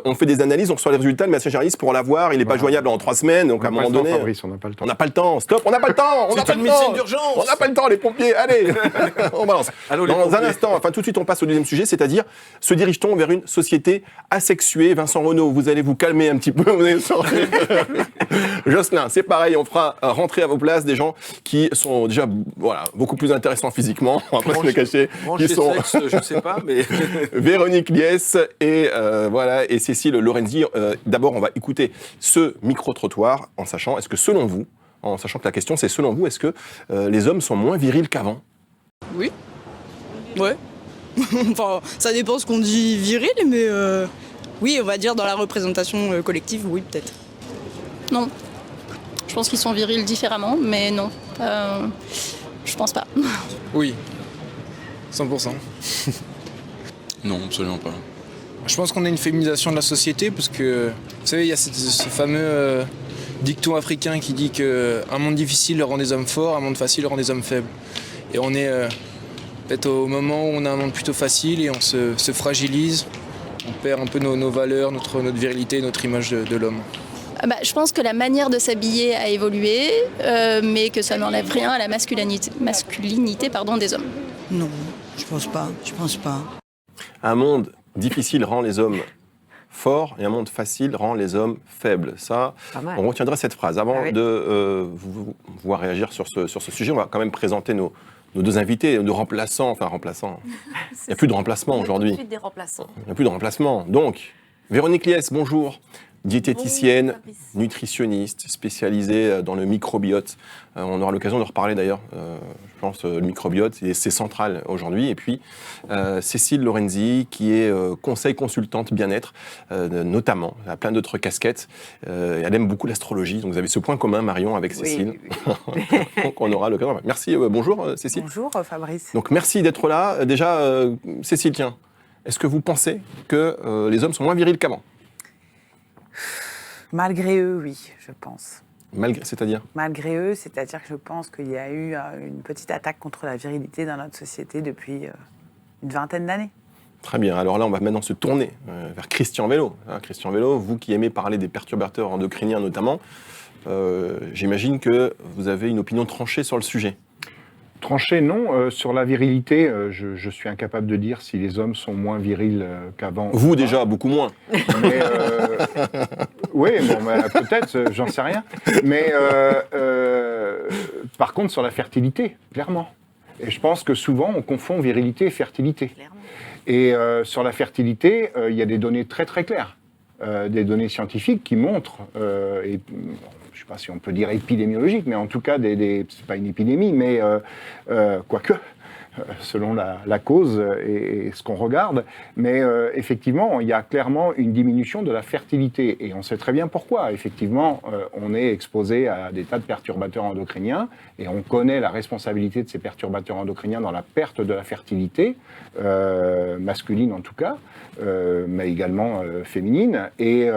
On fait des analyses, on reçoit les résultats, le médecin généraliste pour l'avoir, il n'est pas joignable en 3 semaines, donc à un moment donné... Fabrice, on n'a pas le temps. On n'a pas le temps, stop, on n'a pas le temps. C'est une médecine d'urgence. On n'a pas le temps, les pompiers, allez. On balance. Dans un instant, tout de suite, on passe au deuxième sujet, c'est-à-dire, se dirige-t-on vers une société asexuée? Vincent Renaud, vous allez vous calmer un petit peu. Jocelyn, c'est pareil, on fera rentrer à vos places des gens qui sont déjà beaucoup plus intéressants physiquement, on va pas se le cacher. Qui sont... sexe, je ne sais pas, mais... Véronique Liès et Cécile Lorenzi. D'abord, on va écouter ce micro-trottoir en sachant que la question c'est selon vous, est-ce que les hommes sont moins virils qu'avant? Oui. Ouais. Enfin, ça dépend ce qu'on dit viril, mais oui, on va dire dans la représentation collective, oui, peut-être. Non. Je pense qu'ils sont virils différemment, mais non. Je pense pas. Oui. 100%. Non, absolument pas. Je pense qu'on a une féminisation de la société parce que, vous savez, il y a ce fameux dicton africain qui dit qu'un monde difficile rend des hommes forts, un monde facile rend des hommes faibles. Et on est peut-être au moment où on a un monde plutôt facile et on se fragilise, on perd un peu nos valeurs, notre virilité, notre image de l'homme. Je pense que la manière de s'habiller a évolué, mais que ça n'enlève rien à la masculinité des hommes. Non, je pense pas. Un monde difficile rend les hommes forts et un monde facile rend les hommes faibles. Ça, on retiendra cette phrase. Avant de vous voir réagir sur ce sujet, on va quand même présenter nos deux invités, nos remplaçants. Enfin, remplaçants. Il n'y a plus de remplacement aujourd'hui. Il n'y a plus de remplacement. Donc, Véronique Liès, bonjour. Diététicienne, nutritionniste, spécialisée dans le microbiote. On aura l'occasion de reparler d'ailleurs, je pense, le microbiote, c'est central aujourd'hui. Et puis, Cécile Lorenzi, qui est conseil consultante bien-être, notamment. Elle a plein d'autres casquettes. Elle aime beaucoup l'astrologie. Donc, vous avez ce point commun, Marion, avec Cécile. Oui. Donc, on aura l'occasion. Merci. Bonjour, Cécile. Bonjour, Fabrice. Donc, merci d'être là. Déjà, Cécile, tiens, est-ce que vous pensez que les hommes sont moins virils qu'avant ? Malgré eux, oui, je pense. C'est-à-dire ? Malgré eux, c'est-à-dire que je pense qu'il y a eu une petite attaque contre la virilité dans notre société depuis une vingtaine d'années. Très bien. Alors là, on va maintenant se tourner vers Christian Vélo. Christian Vélo, vous qui aimez parler des perturbateurs endocriniens notamment, j'imagine que vous avez une opinion tranchée sur le sujet. Tranché, non. Sur la virilité, je suis incapable de dire si les hommes sont moins virils qu'avant. Vous, déjà, beaucoup moins. Mais, oui, peut-être, j'en sais rien. Mais par contre, sur la fertilité, clairement. Et je pense que souvent, on confond virilité et fertilité. Clairement. Et sur la fertilité, il y a des données très très claires. Des données scientifiques qui montrent... je ne sais pas si on peut dire épidémiologique, mais en tout cas, c'est pas une épidémie, mais quoique, selon la cause et ce qu'on regarde. Mais effectivement, il y a clairement une diminution de la fertilité. Et on sait très bien pourquoi. Effectivement, on est exposé à des tas de perturbateurs endocriniens et on connaît la responsabilité de ces perturbateurs endocriniens dans la perte de la fertilité, masculine en tout cas, mais également féminine. Et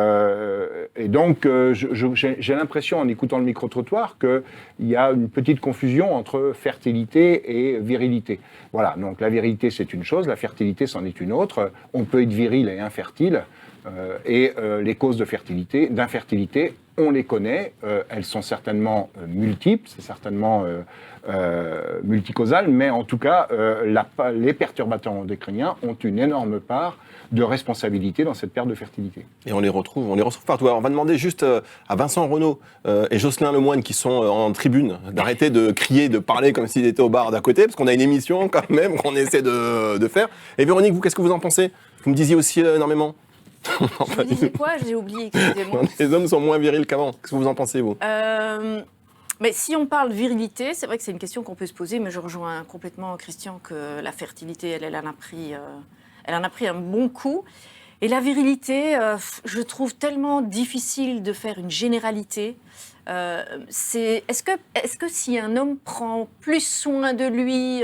donc, j'ai l'impression, en écoutant le micro-trottoir, qu'il y a une petite confusion entre fertilité et virilité. Voilà, donc la virilité, c'est une chose, la fertilité, c'en est une autre. On peut être viril et infertile, et les causes d'infertilité, on les connaît, elles sont certainement multiples, c'est certainement multicausal, mais en tout cas, les perturbateurs endocriniens ont une énorme part de responsabilité dans cette perte de fertilité. Et on les retrouve partout. Alors, on va demander juste à Vincent Renaud et Jocelyn Lemoine qui sont en tribune d'arrêter de crier, de parler comme s'ils étaient au bar d'à côté, parce qu'on a une émission quand même qu'on essaie de faire. Et Véronique, vous, qu'est-ce que vous en pensez? Vous me disiez aussi énormément. Je disais quoi? J'ai oublié, excusez-moi. Les hommes sont moins virils qu'avant. Qu'est-ce que vous en pensez, vous? Mais si on parle virilité, c'est vrai que c'est une question qu'on peut se poser, mais je rejoins complètement Christian que la fertilité, elle en a pris un bon coup. Et la virilité, je trouve tellement difficile de faire une généralité. Est-ce que si un homme prend plus soin de lui,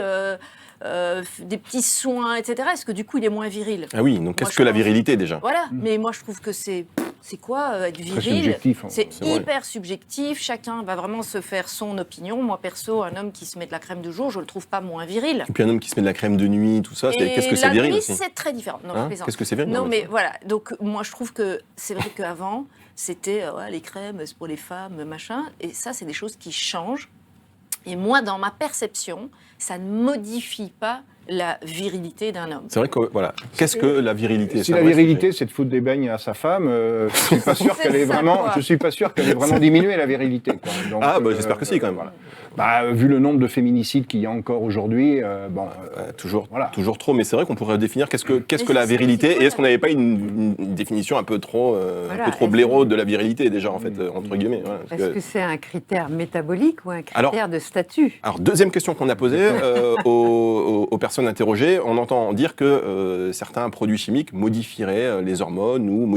des petits soins, etc., est-ce que du coup il est moins viril? Ah oui, donc qu'est-ce que la virilité déjà? Voilà, mais moi je trouve que c'est quoi être viril? Très subjectif. C'est hyper subjectif, chacun va vraiment se faire son opinion. Moi perso, un homme qui se met de la crème de jour, je le trouve pas moins viril. Et puis un homme qui se met de la crème de nuit, tout ça, qu'est-ce que c'est viril? La nuit, aussi c'est très différent. Non, qu'est-ce que c'est viril? Non, mais voilà, donc moi je trouve que c'est vrai qu'avant, c'était les crèmes, c'est pour les femmes, machin, et ça c'est des choses qui changent. Et moi, dans ma perception, ça ne modifie pas la virilité d'un homme. C'est vrai que, voilà. Qu'est-ce que la virilité? Si la virilité, c'est de foutre des beignes à sa femme, je suis pas sûr qu'elle ait vraiment diminué la virilité. Quoi. Donc, j'espère que si, quand même. Voilà. Vu le nombre de féminicides qu'il y a encore aujourd'hui, toujours trop. Mais c'est vrai qu'on pourrait définir qu'est-ce que la virilité, et est-ce qu'on n'avait pas une définition un peu trop blaireau de la virilité, déjà, en fait, entre guillemets. Voilà, est-ce que c'est un critère métabolique ou un critère de statut? Alors, deuxième question qu'on a posée aux personnes interrogées, on entend dire que certains produits chimiques modifieraient les hormones ou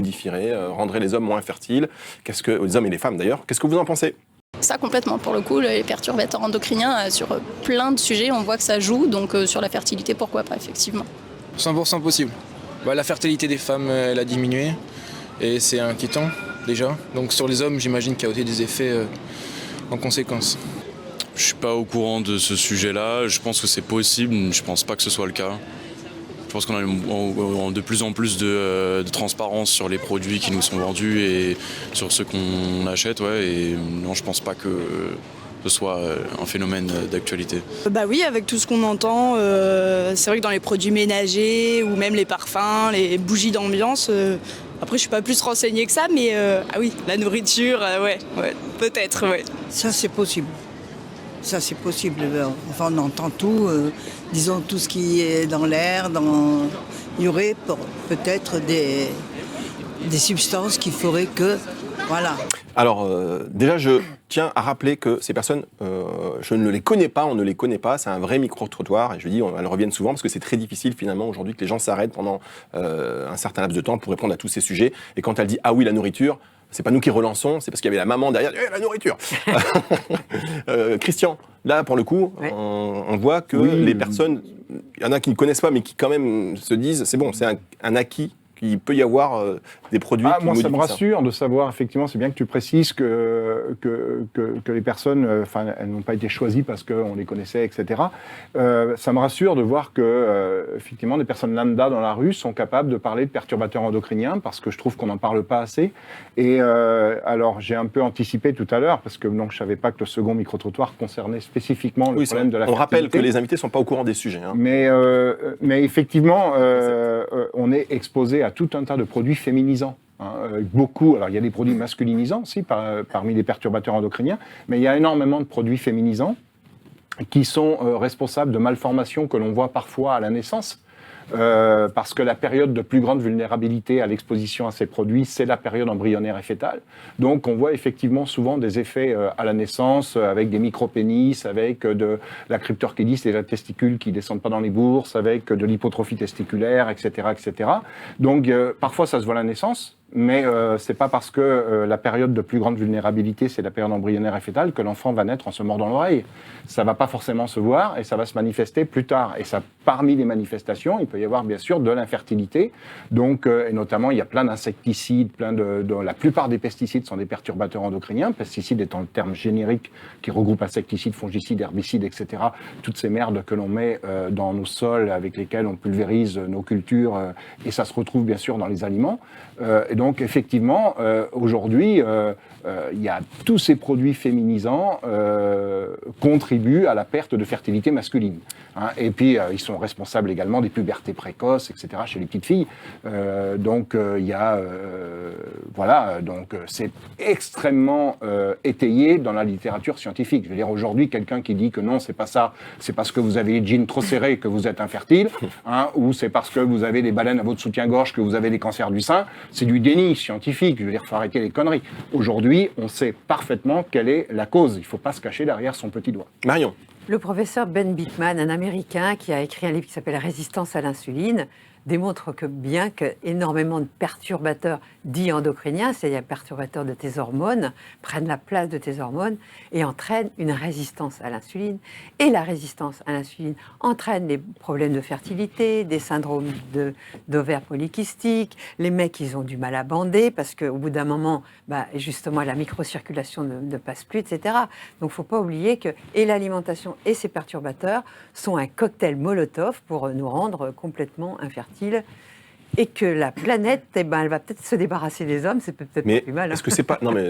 rendraient les hommes moins fertiles. Les hommes et les femmes d'ailleurs. Qu'est-ce que vous en pensez? Ça complètement, pour le coup, les perturbateurs endocriniens, sur plein de sujets, on voit que ça joue, donc sur la fertilité, pourquoi pas, effectivement. 100% possible. La fertilité des femmes, elle a diminué, et c'est inquiétant, déjà. Donc sur les hommes, j'imagine qu'il y a aussi des effets en conséquence. Je suis pas au courant de ce sujet-là, je pense que c'est possible, je pense pas que ce soit le cas. Je pense qu'on a de plus en plus de transparence sur les produits qui nous sont vendus et sur ceux qu'on achète, et non, je pense pas que ce soit un phénomène d'actualité. Oui, avec tout ce qu'on entend, c'est vrai que dans les produits ménagers ou même les parfums, les bougies d'ambiance, après je suis pas plus renseignée que ça, mais oui, la nourriture, peut-être, Ça c'est possible. Ça, c'est possible. Enfin, on entend tout, disons tout ce qui est dans l'air. Il y aurait peut-être des substances qui feraient que... Voilà. Alors, déjà, je tiens à rappeler que ces personnes, je ne les connais pas, on ne les connaît pas. C'est un vrai micro-trottoir. Et je dis, elles reviennent souvent parce que c'est très difficile, finalement, aujourd'hui, que les gens s'arrêtent pendant un certain laps de temps pour répondre à tous ces sujets. Et quand elle dit « Ah oui, la nourriture », c'est pas nous qui relançons, c'est parce qu'il y avait la maman derrière. La nourriture. Christian, là pour le coup, on voit que les personnes, il y en a qui ne connaissent pas, mais qui quand même se disent, c'est bon, c'est un acquis. qu'il peut y avoir des produits qui moi, ça me rassure de savoir, effectivement, c'est bien que tu précises que les personnes, elles n'ont pas été choisies parce qu'on les connaissait, etc. Ça me rassure de voir que, effectivement, des personnes lambda dans la rue sont capables de parler de perturbateurs endocriniens, parce que je trouve qu'on n'en parle pas assez. Et alors, j'ai un peu anticipé tout à l'heure, parce que donc, je ne savais pas que le second micro-trottoir concernait spécifiquement le problème de la fertilité. On rappelle que les invités ne sont pas au courant des sujets. Hein. Mais effectivement, on est exposé à tout un tas de produits féminisants. Beaucoup, alors il y a des produits masculinisants aussi parmi les perturbateurs endocriniens, mais il y a énormément de produits féminisants qui sont responsables de malformations que l'on voit parfois à la naissance. parce que la période de plus grande vulnérabilité à l'exposition à ces produits, c'est la période embryonnaire et fétale. Donc on voit effectivement souvent des effets à la naissance avec des micropénis, avec de la cryptorchidie, c'est la testicule qui ne descendent pas dans les bourses, avec de l'hypotrophie testiculaire, etc. etc. Donc parfois ça se voit à la naissance, mais c'est pas parce que la période de plus grande vulnérabilité, c'est la période embryonnaire et fétale, que l'enfant va naître en se mordant l'oreille. Ça va pas forcément se voir et ça va se manifester plus tard. Et ça, parmi les manifestations, il peut y avoir bien sûr de l'infertilité. Donc, et notamment, il y a plein d'insecticides, la plupart des pesticides sont des perturbateurs endocriniens. Pesticides étant le terme générique qui regroupe insecticides, fongicides, herbicides, etc. Toutes ces merdes que l'on met dans nos sols, avec lesquelles on pulvérise nos cultures, et ça se retrouve bien sûr dans les aliments. Et donc, effectivement, aujourd'hui, il y a tous ces produits féminisants contribuent à la perte de fertilité masculine. Hein. Et puis, ils sont responsables également des pubertés précoces, etc., chez les petites filles. Donc, il y a... voilà, donc c'est extrêmement étayé dans la littérature scientifique. Je veux dire, aujourd'hui, quelqu'un qui dit que non, c'est pas ça, c'est parce que vous avez les jeans trop serrés que vous êtes infertile, hein, ou c'est parce que vous avez des baleines à votre soutien-gorge que vous avez des cancers du sein, c'est du déni scientifique. Je veux dire, il faut arrêter les conneries. Aujourd'hui, on sait parfaitement quelle est la cause. Il ne faut pas se cacher derrière son petit doigt. Marion. Le professeur Ben Bikman, un Américain qui a écrit un livre qui s'appelle « Résistance à l'insuline », démontre que bien qu'énormément de perturbateurs dits endocriniens, c'est-à-dire perturbateurs de tes hormones, prennent la place de tes hormones et entraînent une résistance à l'insuline. Et la résistance à l'insuline entraîne des problèmes de fertilité, des syndromes d'ovaires polykystiques. Les mecs, ils ont du mal à bander parce qu'au bout d'un moment, justement, la microcirculation ne passe plus, etc. Donc, il ne faut pas oublier que et l'alimentation et ces perturbateurs sont un cocktail Molotov pour nous rendre complètement infertiles. Et que la planète, elle va peut-être se débarrasser des hommes, c'est peut-être pas plus mal. Est-ce que c'est pas... Non mais...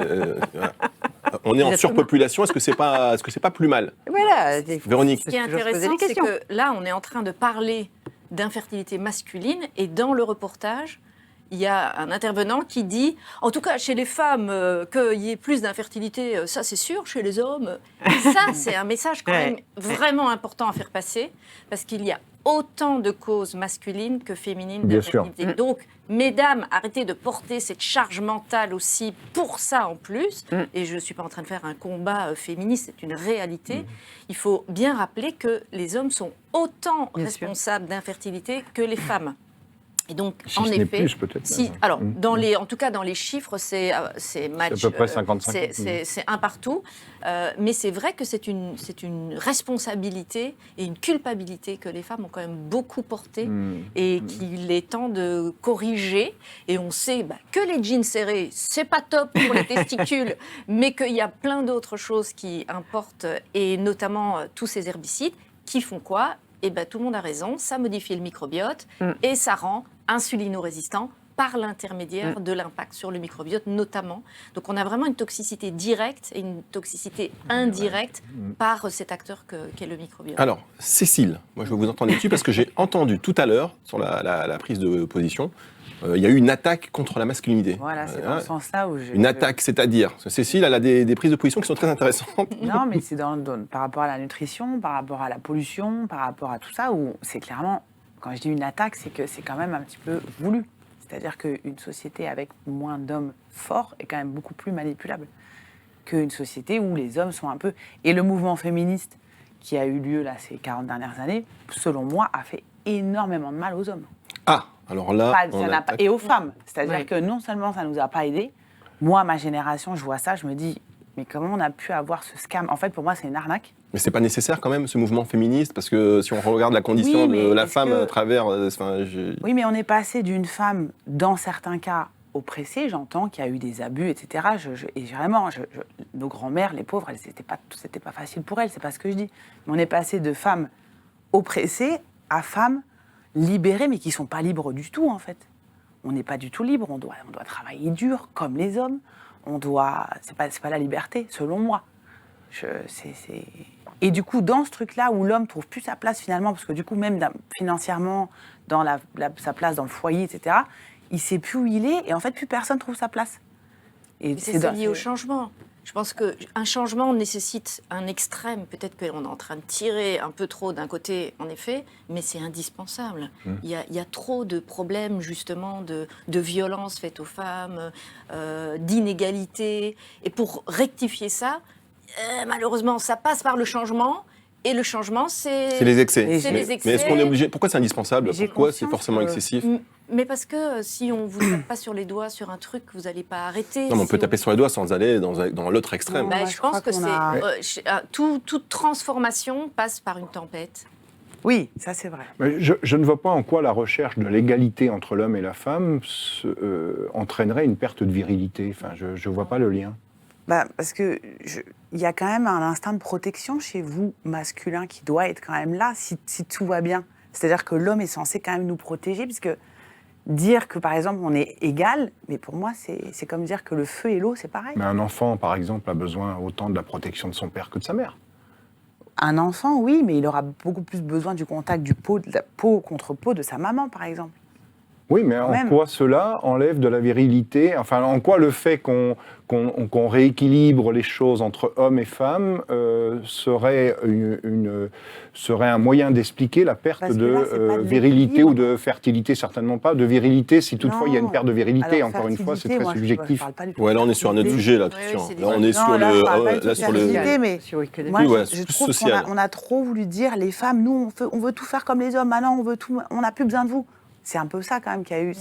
on est en surpopulation, est-ce que c'est pas plus mal? Voilà. Véronique. Ce qui est intéressant, c'est que là, on est en train de parler d'infertilité masculine, et dans le reportage, il y a un intervenant qui dit, en tout cas chez les femmes, qu'il y ait plus d'infertilité, ça c'est sûr, chez les hommes. Et ça, c'est un message quand même vraiment important à faire passer, parce qu'il y a autant de causes masculines que féminines d'infertilité. Donc, mesdames, arrêtez de porter cette charge mentale aussi pour ça en plus. Et je ne suis pas en train de faire un combat féministe, c'est une réalité. Il faut bien rappeler que les hommes sont autant responsables d'infertilité que les femmes. Et donc, en effet, en tout cas dans les chiffres, c'est match. C'est à peu près 50-50. C'est un partout. Mais c'est vrai que c'est une responsabilité et une culpabilité que les femmes ont quand même beaucoup portée et qu'il est temps de corriger. Et on sait que les jeans serrés, c'est pas top pour les testicules, mais qu'il y a plein d'autres choses qui importent, et notamment tous ces herbicides qui font quoi ? Et tout le monde a raison, ça modifie le microbiote et ça rend insulino-résistant par l'intermédiaire de l'impact sur le microbiote notamment. Donc on a vraiment une toxicité directe et une toxicité indirecte par cet acteur qu'est le microbiote. Alors, Cécile, moi je veux vous entendre dessus parce que j'ai entendu tout à l'heure, sur la prise de position, il y a eu une attaque contre la masculinité. Voilà, c'est dans ce sens-là où Une attaque, c'est-à-dire Cécile, elle a des prises de position qui sont très intéressantes. Non, mais c'est par rapport à la nutrition, par rapport à la pollution, par rapport à tout ça, où c'est clairement, quand je dis une attaque, c'est que c'est quand même un petit peu voulu. C'est-à-dire qu'une société avec moins d'hommes forts est quand même beaucoup plus manipulable qu'une société où les hommes sont un peu... Et le mouvement féministe qui a eu lieu là, ces 40 dernières années, selon moi, a fait énormément de mal aux hommes. Ah, alors là... Et aux femmes. C'est-à-dire que non seulement ça ne nous a pas aidés, moi, ma génération, je vois ça, je me dis, mais comment on a pu avoir ce scam ? En fait, pour moi, c'est une arnaque. Mais c'est pas nécessaire quand même, ce mouvement féministe, parce que si on regarde la condition de la femme à travers... Oui, mais on est passé d'une femme, dans certains cas, oppressée, j'entends qu'il y a eu des abus, etc. Et vraiment, nos grands-mères, les pauvres, c'était pas facile pour elles, c'est pas ce que je dis. Mais on est passé de femmes oppressées à femmes libérées, mais qui sont pas libres du tout, en fait. On n'est pas du tout libre, on doit travailler dur, comme les hommes. C'est pas la liberté, selon moi. Et du coup, dans ce truc-là où l'homme trouve plus sa place finalement, parce que du coup, même financièrement, dans sa place dans le foyer, etc., il sait plus où il est, et en fait, plus personne trouve sa place. Et c'est lié au changement. Je pense qu'un changement nécessite un extrême. Peut-être qu'on est en train de tirer un peu trop d'un côté, en effet, mais c'est indispensable. Il y a trop de problèmes, justement, de violences faites aux femmes, d'inégalités. Et pour rectifier ça, malheureusement, ça passe par le changement. Et le changement, c'est les excès. C'est les excès. Mais est-ce qu'on est obligé? Pourquoi c'est indispensable? Pourquoi c'est forcément excessif? Mais parce que si on ne vous tape pas sur les doigts sur un truc, vous n'allez pas arrêter. Non, mais on peut taper sur les doigts sans aller dans l'autre extrême. Je pense que toute transformation passe par une tempête. Oui, ça c'est vrai. Mais je ne vois pas en quoi la recherche de l'égalité entre l'homme et la femme entraînerait une perte de virilité. Enfin, je ne vois pas le lien. Parce que il y a quand même un instinct de protection chez vous, masculin, qui doit être quand même là, si tout va bien. C'est-à-dire que l'homme est censé quand même nous protéger, puisque dire que, par exemple, on est égal, mais pour moi, c'est comme dire que le feu et l'eau, c'est pareil. Mais un enfant, par exemple, a besoin autant de la protection de son père que de sa mère. Un enfant, oui, mais il aura beaucoup plus besoin du contact de la peau contre peau de sa maman, par exemple. Oui, mais en quoi cela enlève de la virilité? Enfin, en quoi le fait qu'on rééquilibre les choses entre hommes et femmes serait un moyen d'expliquer la perte de virilité ou de fertilité? Certainement pas. De virilité, si toutefois il y a une perte de virilité. Alors, encore une fois, c'est très subjectif. Ouais, là on est sur un autre sujet, là, Christian. Là on est sur le... Mais moi, je trouve qu'on a trop voulu dire, les femmes, nous, on veut tout faire comme les hommes. Maintenant, on n'a plus besoin de vous. C'est un peu ça quand même qu'il y a eu.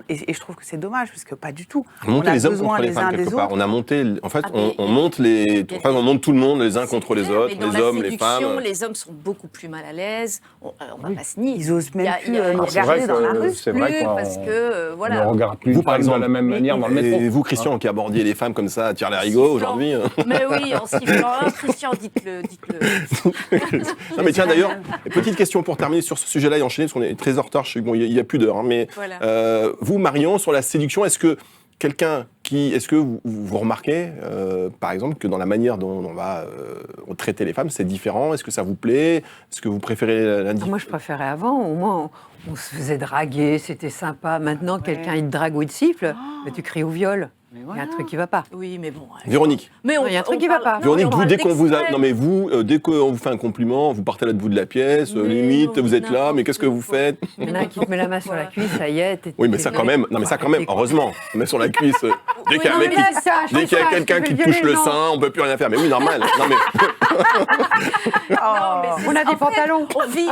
Et je trouve que c'est dommage, parce que pas du tout. On monte les hommes contre les femmes quelque part. On a monté, en fait, on monte tout le monde les uns contre les autres, les hommes, les femmes. Les hommes sont beaucoup plus mal à l'aise. On va pas se nier. Ils osent même plus nous regarder dans la rue. C'est vrai parce que voilà. On regarde plus. Vous par exemple de la même manière dans le métro. Et vous, Christian, qui abordiez les femmes comme ça à tire-larigot aujourd'hui. Mais oui, en sifflant. Christian, dites-le. Non mais tiens d'ailleurs, petite question pour terminer sur ce sujet-là et enchaîner parce qu'on est très en retard. Bon, il n'y a plus d'heure, hein, mais voilà. Vous, Marion, sur la séduction, est-ce que vous remarquez, par exemple, que dans la manière dont on va traiter les femmes, c'est différent? Est-ce que ça vous plaît? Est-ce que vous préférez Moi, je préférais avant. Au moins, on se faisait draguer, c'était sympa. Maintenant, quelqu'un, il te drague ou il te siffle, mais tu cries au viol. Il y a un truc qui ne va pas. Oui, mais bon. Véronique. Mais il y a un truc qui ne va pas. Véronique, vous, dès qu'on vous fait un compliment, vous partez à l'autre bout de la pièce, limite, vous êtes là, mais qu'est-ce que vous faites? Il y en a un qui te met la main sur la cuisse, ça y est. Oui, mais ça quand même, heureusement, on met sur la cuisse. Dès qu'il y a quelqu'un qui touche le sein, on ne peut plus rien faire. Mais oui, normal. Non, mais... on a des pantalons.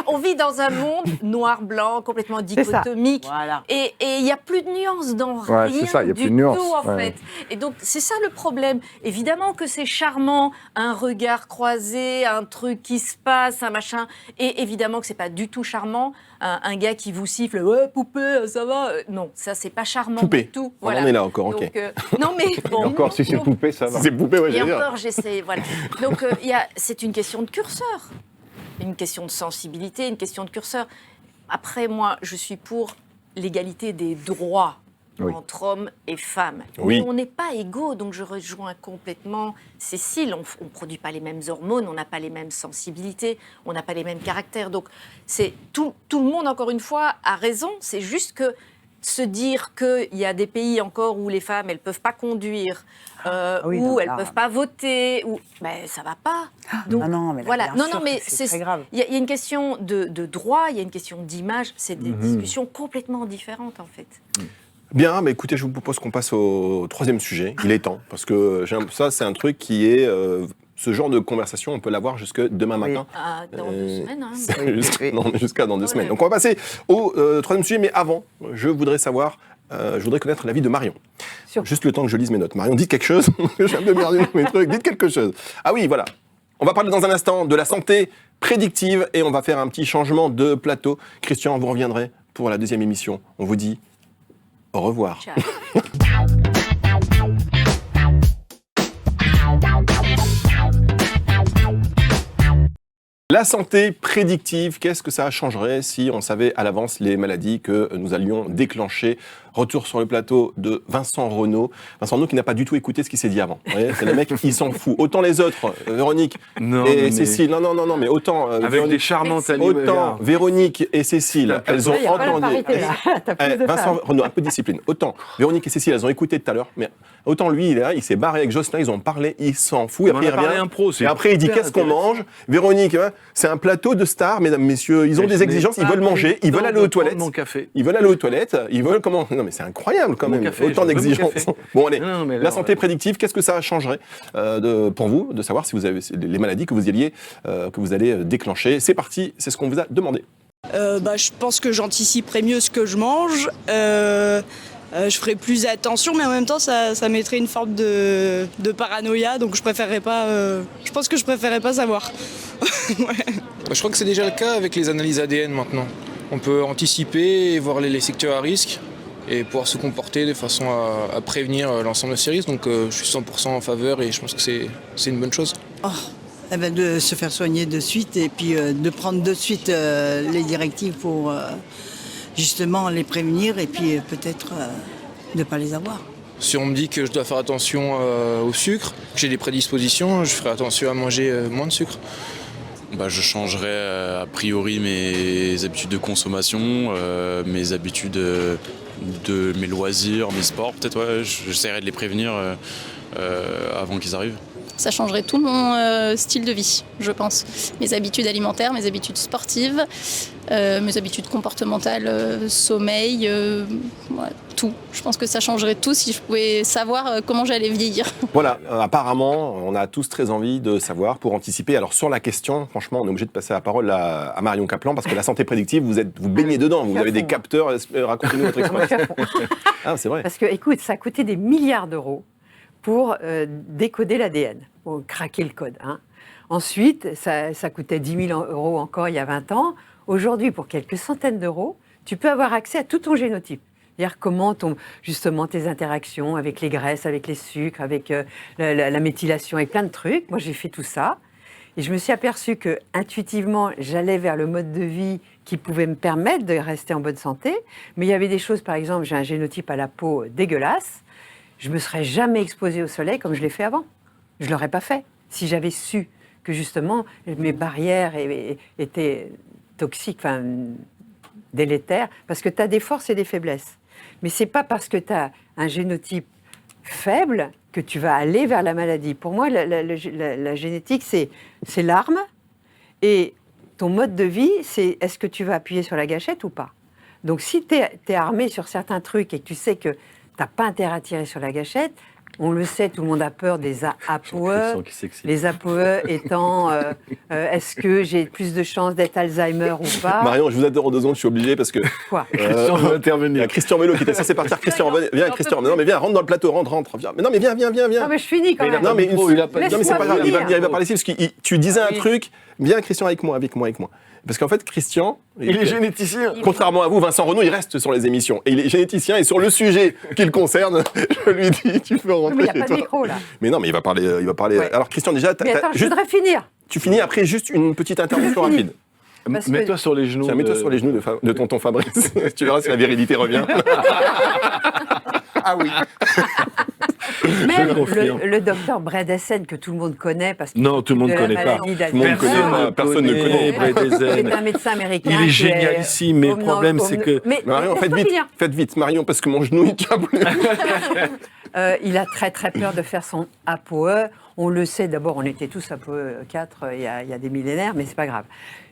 On vit dans un monde noir-blanc, complètement dichotomique. Et il n'y a plus de nuances dans rien du tout, en fait. Et donc, c'est ça le problème. Évidemment que c'est charmant, un regard croisé, un truc qui se passe, un machin. Et évidemment que c'est pas du tout charmant, un gars qui vous siffle, ouais, poupée, ça va. Non, ça, c'est pas charmant du tout. Voilà. On en est là encore, donc, ok. Non, mais bon. Et encore, si c'est poupée, ça va. C'est poupée, ouais, et encore, j'essaie, voilà. Donc, c'est une question de curseur. Une question de sensibilité, une question de curseur. Après, moi, je suis pour l'égalité des droits. Entre hommes et femmes. Oui. Mais on n'est pas égaux, donc je rejoins complètement Cécile. On ne produit pas les mêmes hormones, on n'a pas les mêmes sensibilités, on n'a pas les mêmes caractères. Donc c'est tout le monde, encore une fois, a raison. C'est juste que se dire qu'il y a des pays encore où les femmes, elles ne peuvent pas conduire, où elles ne peuvent pas voter, ça ne va pas. Donc, non, mais voilà. Mais c'est très grave. Il y a une question de droit, il y a une question d'image. C'est des discussions complètement différentes, en fait. Bien, mais écoutez, je vous propose qu'on passe au troisième sujet. Il est temps, parce que ça, c'est un truc qui est... ce genre de conversation, on peut l'avoir jusque demain matin. Dans 2 semaines. Hein. Jusqu'à dans 2 semaines. Donc on va passer au troisième sujet, mais avant, je voudrais connaître l'avis de Marion. Juste le temps que je lise mes notes. Marion, dites quelque chose. J'ai un peu perdu mes trucs. Dites quelque chose. Ah oui, voilà. On va parler dans un instant de la santé prédictive et on va faire un petit changement de plateau. Christian, vous reviendrez pour la deuxième émission. On vous dit au revoir. Ciao. La santé prédictive, qu'est-ce que ça changerait si on savait à l'avance les maladies que nous allions déclencher? Retour sur le plateau de Vincent Renaud. Vincent Renaud qui n'a pas du tout écouté ce qui s'est dit avant. Vous voyez, c'est le mec, il s'en fout. Autant les autres, Véronique et Cécile, non, mais autant... avec Véronique, des charmantes autant Véronique et Cécile, elles ont entendu... Vincent Renaud, un peu de discipline. Autant Véronique et Cécile, elles ont écouté tout à l'heure, mais autant lui, il s'est barré avec Jocelyn, ils ont parlé, il s'en fout, et après il revient. Et après il dit qu'est-ce qu'on mange. Véronique, c'est un plateau de stars, mesdames, messieurs, ils ont des exigences, ils veulent manger, ils veulent aller aux toilettes. Ils veulent aller aux toilettes, ils veulent comment... Non mais c'est incroyable quand même, autant d'exigences. Bon allez, la santé prédictive, qu'est-ce que ça changerait pour vous, de savoir si vous avez les maladies que vous allez déclencher. C'est parti, c'est ce qu'on vous a demandé. Je pense que j'anticiperai mieux ce que je mange. Je ferai plus attention, mais en même temps, ça mettrait une forme de paranoïa, donc je préférerais pas. Je pense que je préférerais pas savoir. Ouais. Je crois que c'est déjà le cas avec les analyses ADN maintenant. On peut anticiper et voir les secteurs à risque et pouvoir se comporter de façon à prévenir l'ensemble de ces risques. Donc je suis 100% en faveur et je pense que c'est une bonne chose. De se faire soigner de suite et puis de prendre de suite les directives pour justement les prévenir et puis peut-être ne pas les avoir. Si on me dit que je dois faire attention au sucre, que j'ai des prédispositions, je ferai attention à manger moins de sucre. Je changerai a priori mes habitudes de consommation, mes habitudes de mes loisirs, mes sports. Peut-être, j'essaierai de les prévenir avant qu'ils arrivent. Ça changerait tout mon style de vie, je pense. Mes habitudes alimentaires, mes habitudes sportives, mes habitudes comportementales, sommeil, tout. Je pense que ça changerait tout si je pouvais savoir comment j'allais vieillir. Voilà, apparemment, on a tous très envie de savoir pour anticiper. Alors sur la question, franchement, on est obligé de passer la parole à Marion Kaplan parce que la santé prédictive, vous baignez dedans, vous avez des capteurs, racontez-nous votre expérience. C'est vrai. Parce que, écoute, ça a coûté des milliards d'euros pour décoder l'ADN, pour craquer le code. Ensuite, ça coûtait 10 000 € encore il y a 20 ans. Aujourd'hui, pour quelques centaines d'euros, tu peux avoir accès à tout ton génotype. C'est-à-dire comment justement tes interactions avec les graisses, avec les sucres, avec la méthylation et plein de trucs. Moi, j'ai fait tout ça. Et je me suis aperçue que intuitivement, j'allais vers le mode de vie qui pouvait me permettre de rester en bonne santé. Mais il y avait des choses, par exemple, j'ai un génotype à la peau dégueulasse. Je ne me serais jamais exposée au soleil comme je l'ai fait avant. Je ne l'aurais pas fait si j'avais su que justement mes barrières étaient toxiques, délétères, parce que tu as des forces et des faiblesses. Mais ce n'est pas parce que tu as un génotype faible que tu vas aller vers la maladie. Pour moi, la génétique, c'est l'arme, et ton mode de vie, c'est est-ce que tu vas appuyer sur la gâchette ou pas. Donc si tu es armé sur certains trucs et que tu sais que tu n'as pas intérêt à tirer sur la gâchette. On le sait, tout le monde a peur des APOE. Les APOE étant est-ce que j'ai plus de chances d'être Alzheimer ou pas. Marion, je vous interromps 2 secondes, je suis obligé parce que. Quoi Christian veut intervenir. Il y a Christian Vélo qui était censé partir. Christian, viens, Christian. Non, mais viens, rentre dans le plateau, rentre. Viens. Mais non, mais viens. Non, mais je finis quand même. Non, mais c'est pas grave, il va parler ici parce que tu disais un truc. Viens, Christian, avec moi. Parce qu'en fait, Christian... Il est généticien. Contrairement à vous, Vincent Renaud, il reste sur les émissions. Et il est généticien, et sur le sujet qui le concerne, je lui dis, tu peux rentrer chez toi. Mais il n'y a pas de micro, là. Mais non, mais il va parler... Ouais. Alors, Christian, déjà... Mais attends, je voudrais finir. Tu finis après juste une petite intervention rapide. Mets-toi sur les genoux. Mets-toi sur les genoux de tonton Fabrice. Tu verras si la virilité revient. Ah oui. Même le docteur Bredesen, que tout le monde connaît, parce que non, tout le monde ne connaît pas. Personne ne connaît Bredesen. C'est un médecin américain. Il est génialissime, mais le problème, c'est que... Marion, faites vite, Marion, parce que mon genou, il tient plus. Il a très très peur de faire son APOE. On le sait, d'abord, on était tous APOE 4 il y a des millénaires, mais c'est pas grave.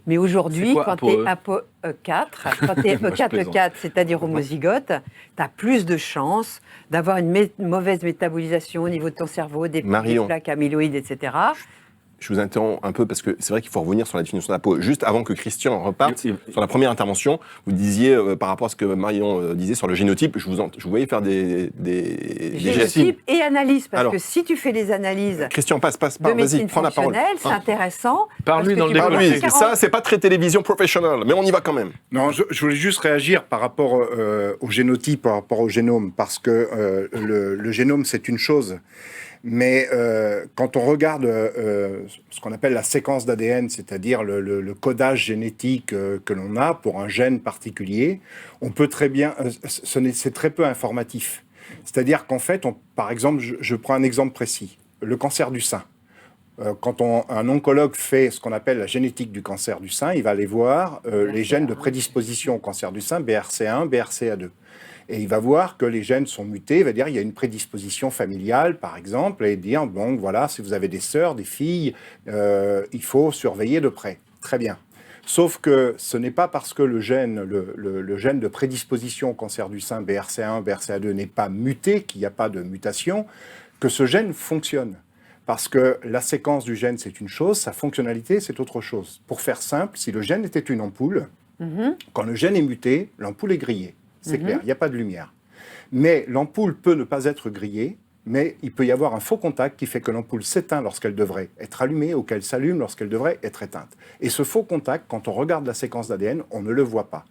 Mais aujourd'hui, quand tu es APOE 4, quand tu es E4, c'est-à-dire homozygote, tu as plus de chances d'avoir une mauvaise métabolisation au niveau de ton cerveau, des plaques amyloïdes, etc. Je vous interromps un peu parce que c'est vrai qu'il faut revenir sur la définition de la peau. Juste avant que Christian reparte, sur la première intervention, vous disiez, par rapport à ce que Marion disait sur le génotype, je vous voyais faire des génotypes et analyses, parce que si tu fais des analyses Christian, vas-y, prends la parole. C'est intéressant. Parle-lui dans le débat. Ça, c'est pas très télévision professionnelle, mais on y va quand même. Non, je voulais juste réagir par rapport au génotype, par rapport au génome, parce que le génome, c'est une chose. Mais quand on regarde ce qu'on appelle la séquence d'ADN, c'est-à-dire le codage génétique que l'on a pour un gène particulier, on peut très bien, c'est très peu informatif. C'est-à-dire qu'en fait, par exemple, je prends un exemple précis, le cancer du sein. Quand un oncologue fait ce qu'on appelle la génétique du cancer du sein, il va aller voir les gènes de prédisposition au cancer du sein, BRCA1, BRCA2. Et il va voir que les gènes sont mutés, il va dire il y a une prédisposition familiale, par exemple, et dire, bon, voilà, si vous avez des sœurs, des filles, il faut surveiller de près. Très bien. Sauf que ce n'est pas parce que le gène de prédisposition au cancer du sein, BRCA1, BRCA2, n'est pas muté, qu'il n'y a pas de mutation, que ce gène fonctionne. Parce que la séquence du gène, c'est une chose, sa fonctionnalité, c'est autre chose. Pour faire simple, si le gène était une ampoule, quand le gène est muté, l'ampoule est grillée. C'est clair, il n'y a pas de lumière. Mais l'ampoule peut ne pas être grillée, mais il peut y avoir un faux contact qui fait que l'ampoule s'éteint lorsqu'elle devrait être allumée ou qu'elle s'allume lorsqu'elle devrait être éteinte. Et ce faux contact, quand on regarde la séquence d'ADN, on ne le voit pas.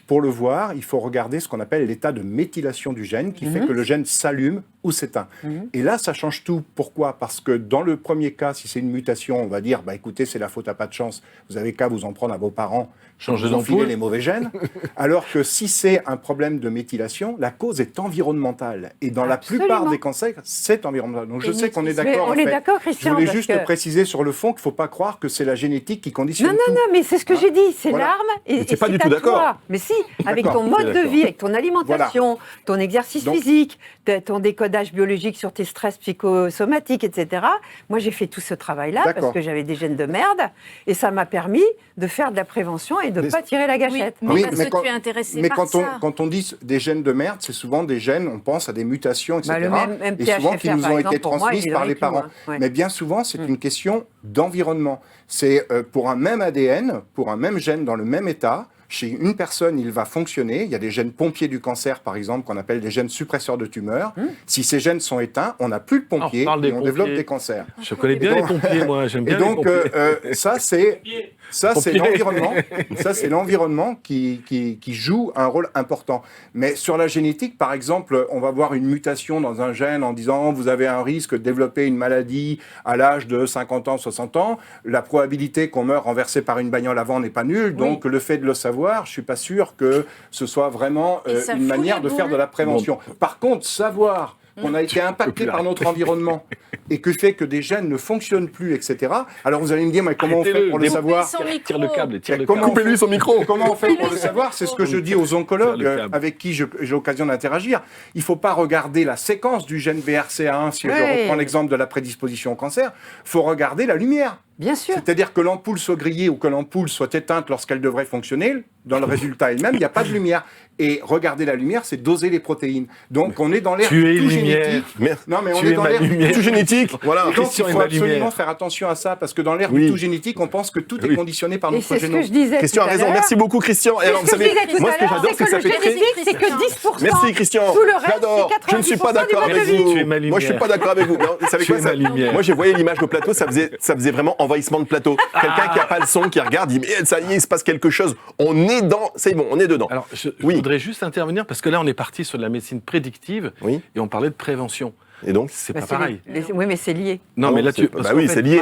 Pour le voir, il faut regarder ce qu'on appelle l'état de méthylation du gène qui fait que le gène s'allume ou s'éteint. Et là, ça change tout. Pourquoi ? Parce que dans le premier cas, si c'est une mutation, on va dire, bah, écoutez, c'est la faute à pas de chance, vous avez qu'à vous en prendre à vos parents, changer d'enfiler les mauvais gènes. Alors que si c'est un problème de méthylation, la cause est environnementale. Et dans la plupart des cancers, c'est environnemental. Donc je sais qu'on est d'accord. On est d'accord, Christian. Je voulais juste préciser sur le fond qu'il ne faut pas croire que c'est la génétique qui conditionne tout. Non, mais c'est ce que j'ai dit, c'est l'arme et c'est pas du tout d'accord. Mais si, avec ton mode de vie, avec ton alimentation, ton exercice physique, ton décodage biologique sur tes stress psychosomatiques, etc. Moi, j'ai fait tout ce travail-là parce que j'avais des gènes de merde et ça m'a permis de faire de la prévention et de ne pas tirer la gâchette. Oui, parce que tu es intéressé par ça. Quand on dit des gènes de merde, c'est souvent des gènes, on pense à des mutations, etc. Le même et souvent qui nous ont été transmises par les parents. Ouais. Mais bien souvent, c'est une question d'environnement. C'est pour un même ADN, pour un même gène dans le même état, chez une personne, il va fonctionner. Il y a des gènes pompiers du cancer, par exemple, qu'on appelle des gènes suppresseurs de tumeurs. Si ces gènes sont éteints, on n'a plus de pompiers et on développe des cancers. Je connais bien les pompiers, moi. J'aime bien les pompiers. Et donc, ça, c'est l'environnement. Ça, c'est l'environnement qui joue un rôle important. Mais sur la génétique, par exemple, on va voir une mutation dans un gène en disant vous avez un risque de développer une maladie à l'âge de 50 ans, 60 ans. La probabilité qu'on meure renversé par une bagnole avant n'est pas nulle. Donc, le fait de le savoir, je ne suis pas sûr que ce soit vraiment une manière de faire de la prévention. Par contre, savoir qu'on a été impacté par notre environnement et que fait que des gènes ne fonctionnent plus, etc. Alors vous allez me dire, mais comment on fait pour le savoir ? Tire le câble. Coupez-lui son micro. Comment on fait pour le savoir ? C'est ce que je dis aux oncologues avec qui j'ai l'occasion d'interagir. Il ne faut pas regarder la séquence du gène BRCA1, si je reprends l'exemple de la prédisposition au cancer, il faut regarder la lumière. Bien sûr. C'est-à-dire que l'ampoule soit grillée ou que l'ampoule soit éteinte lorsqu'elle devrait fonctionner, dans le résultat elle-même, il n'y a pas de lumière. Et regarder la lumière, c'est doser les protéines. Donc on est dans l'ère tout génétique. Non, mais on est dans l'ère tout génétique. Voilà. Et donc il faut absolument faire attention à ça, parce que dans l'ère du tout génétique, on pense que tout est conditionné par notre génome. Christian a raison. Merci beaucoup, Christian. Et alors, vous savez, moi, ce que j'adore, c'est que ça fait très... c'est que 10%. Merci, Christian. Tout le reste, j'adore. Je ne suis pas d'accord avec vous. Moi, je ne suis pas d'accord avec vous. Vous savez quoi, ça... Moi, j'ai voyé l'image au plateau, ça faisait vraiment envahissement de plateau. Quelqu'un qui n'a pas le son, qui regarde, dit mais ça y est, il se passe quelque chose. On est dans, c'est bon, on est dedans. Alors, je voudrais juste intervenir parce que là, on est parti sur de la médecine prédictive et on parlait de prévention. Et donc, c'est pas pareil. Oui, mais c'est lié. Non, mais là, c'est lié.